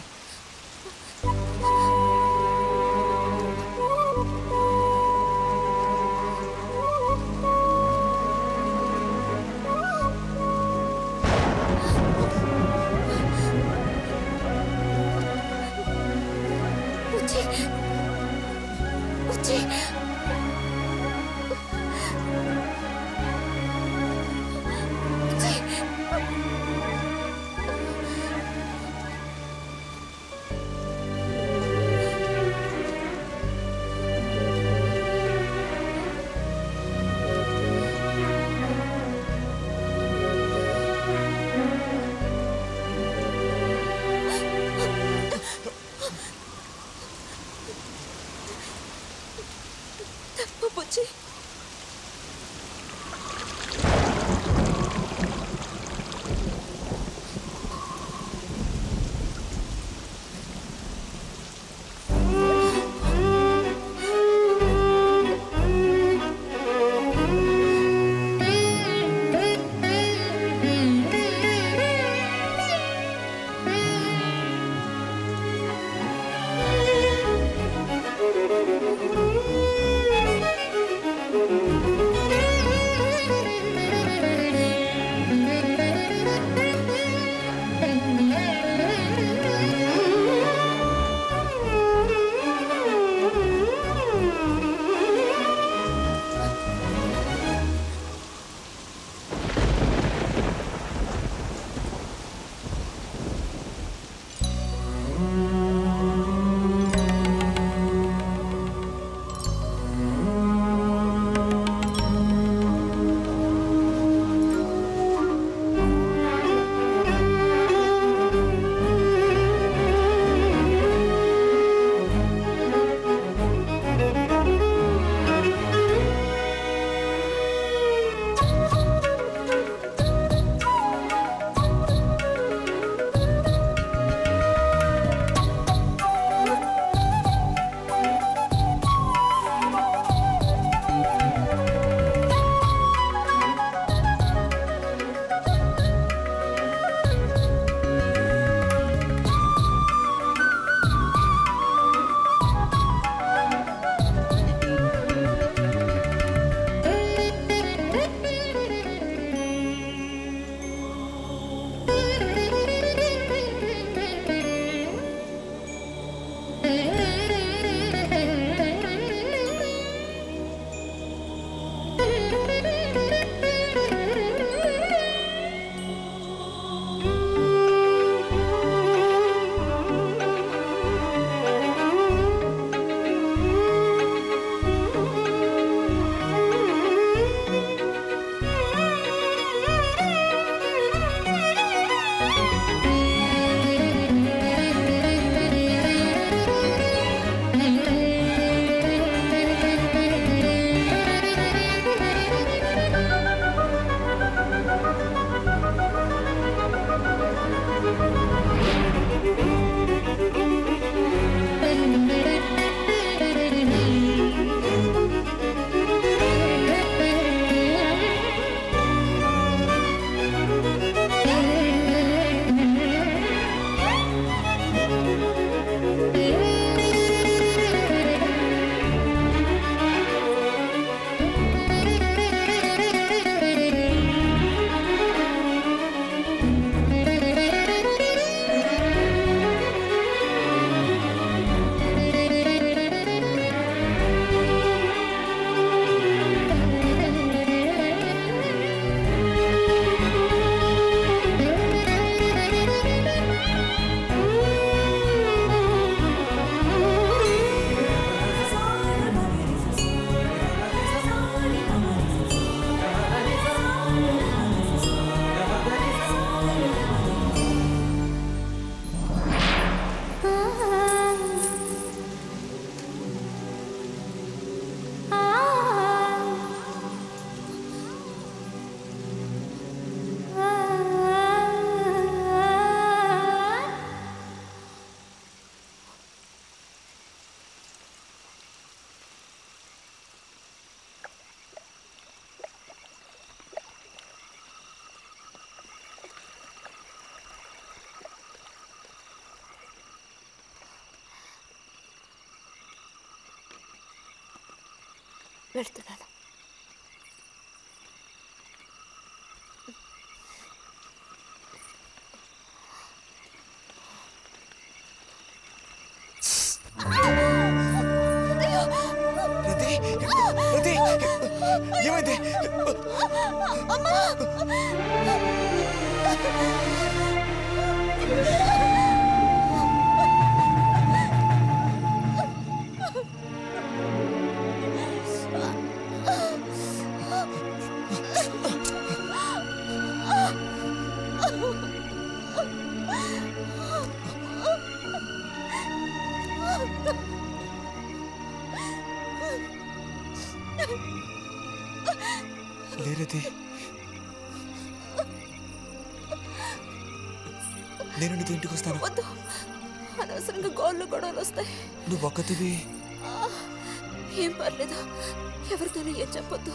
వెళ్తున్నాను. ఏమైంది? లేరది, నేను నీతో ఇంటికి వస్తాను. వద్దు, అనవసరంగా గోళ్ళు గొడవలు వస్తాయి. నువ్వు ఒక్కతివి. ఏం పర్లేదు, ఎవరితోనూ ఏం చెప్పొద్దు.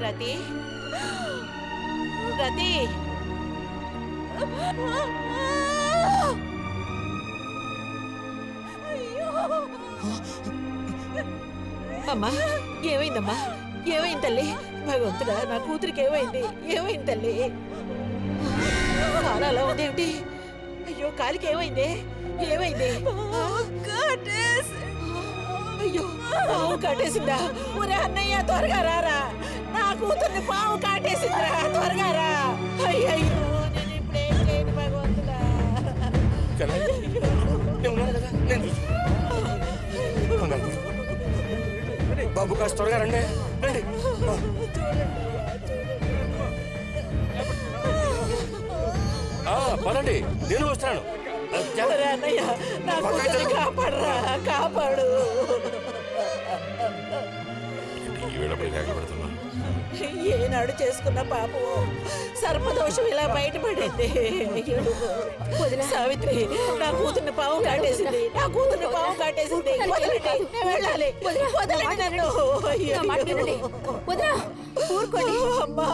రతి, రతి, అమ్మా ఏమైందమ్మా? ఏమైంది తల్లి? భగవంతుడా, నా కూతురికి ఏమైంది? ఏమైంది తల్లి? కాలు అలా ఉందేమిటి? అయ్యో, కాలికి ఏమైంది? ఏమైంది? అయ్యో, పాము కాటేసిందా? ఒరే అన్నయ్య, త్వరగా రారా, నా కూతుర్ని పాము కాటేసిందిరా, త్వరగా రా. అయ్యో, నేను ఇప్పుడేం చేయను భగవంతుడా. బాబు కాస్త త్వరగా రండి. పదండి, నేను వస్తాను. అన్నయ్య, నా కూతుర్ని కాపాడరా, కాపాడు. ఏనాడు చేసుకున్న పాపం సర్పదోషం ఇలా బయటపడింది. సావిత్రి, నా కూతుర్ని పాము కాటేసింది, నా కూతుర్ని పాము కాటేసింది. వదలండి, నేను వెళ్ళాలి. వదలండి నన్ను. వదరా, ఊరుకోండి. అమ్మా,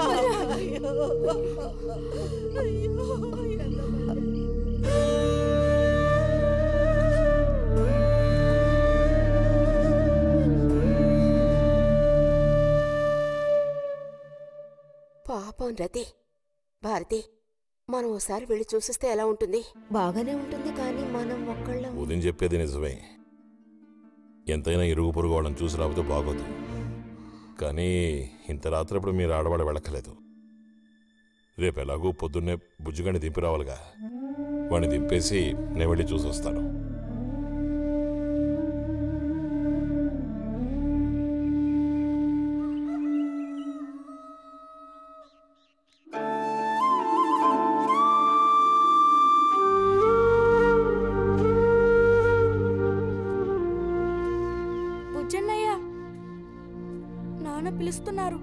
పాపం రతి. భారతి, మనం ఓసారి వెళ్ళి చూసిస్తే ఎలా ఉంటుంది? బాగానే ఉంటుంది, కానీ మనం ఒక్కళ్ళం. ఉదయం చెప్పేది నిజమే. ఎంతైనా ఇరుగు పొరుగు వాళ్ళని చూసి రాకపోతే బాగోదు. కానీ ఇంత రాత్రప్పుడు మీరు ఆడవాడ వెళ్ళక్కలేదు. రేపు ఎలాగూ పొద్దున్నే బుజ్జిగాని దింపి రావాలిగా. వాడిని దింపేసి నేను వెళ్ళి చూసి వస్తాను. బుజ్జన్నయ్య, నాన్న పిలుస్తున్నారు.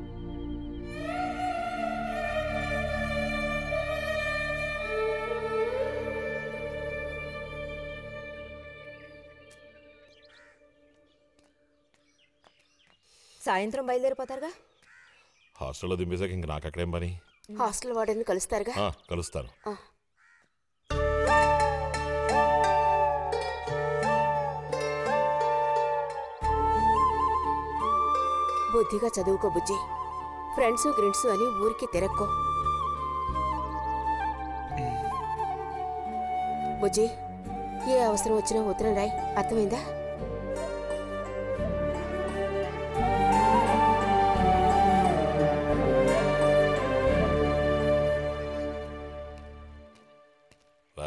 సాయంత్రం బయలుదేరిపోతారుగా? హాస్టల్లో దింపేశాక ఇంక నాకు అక్కడేం పని? హాస్టల్ వార్డెన్ కలుస్తారుగా? కలుస్తాను. బుద్ధిగా చదువుకో బుజ్జి. ఫ్రెండ్స్ గ్రిడ్స్ అని ఊరికి తిరక్కో. బుజ్జి, ఏ అవసరం వచ్చినా ఉత్తరం రాయి, అర్థమైందా?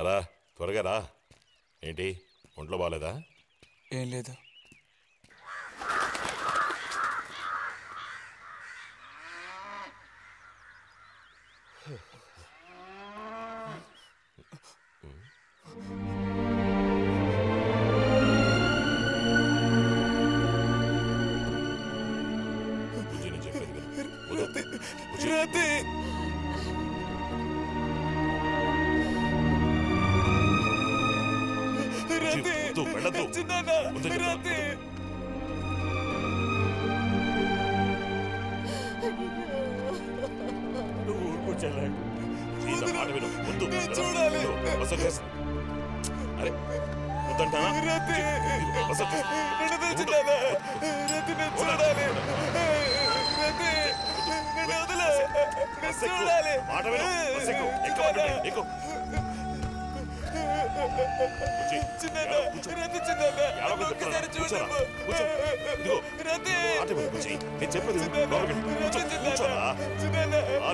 రారా త్వరగా రా. ఏంటి ఒంట్లో బాగాలేదా? ఏం లేదు.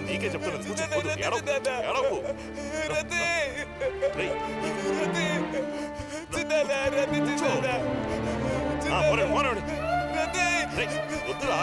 నీకే చెప్తున్నా వద్దురా.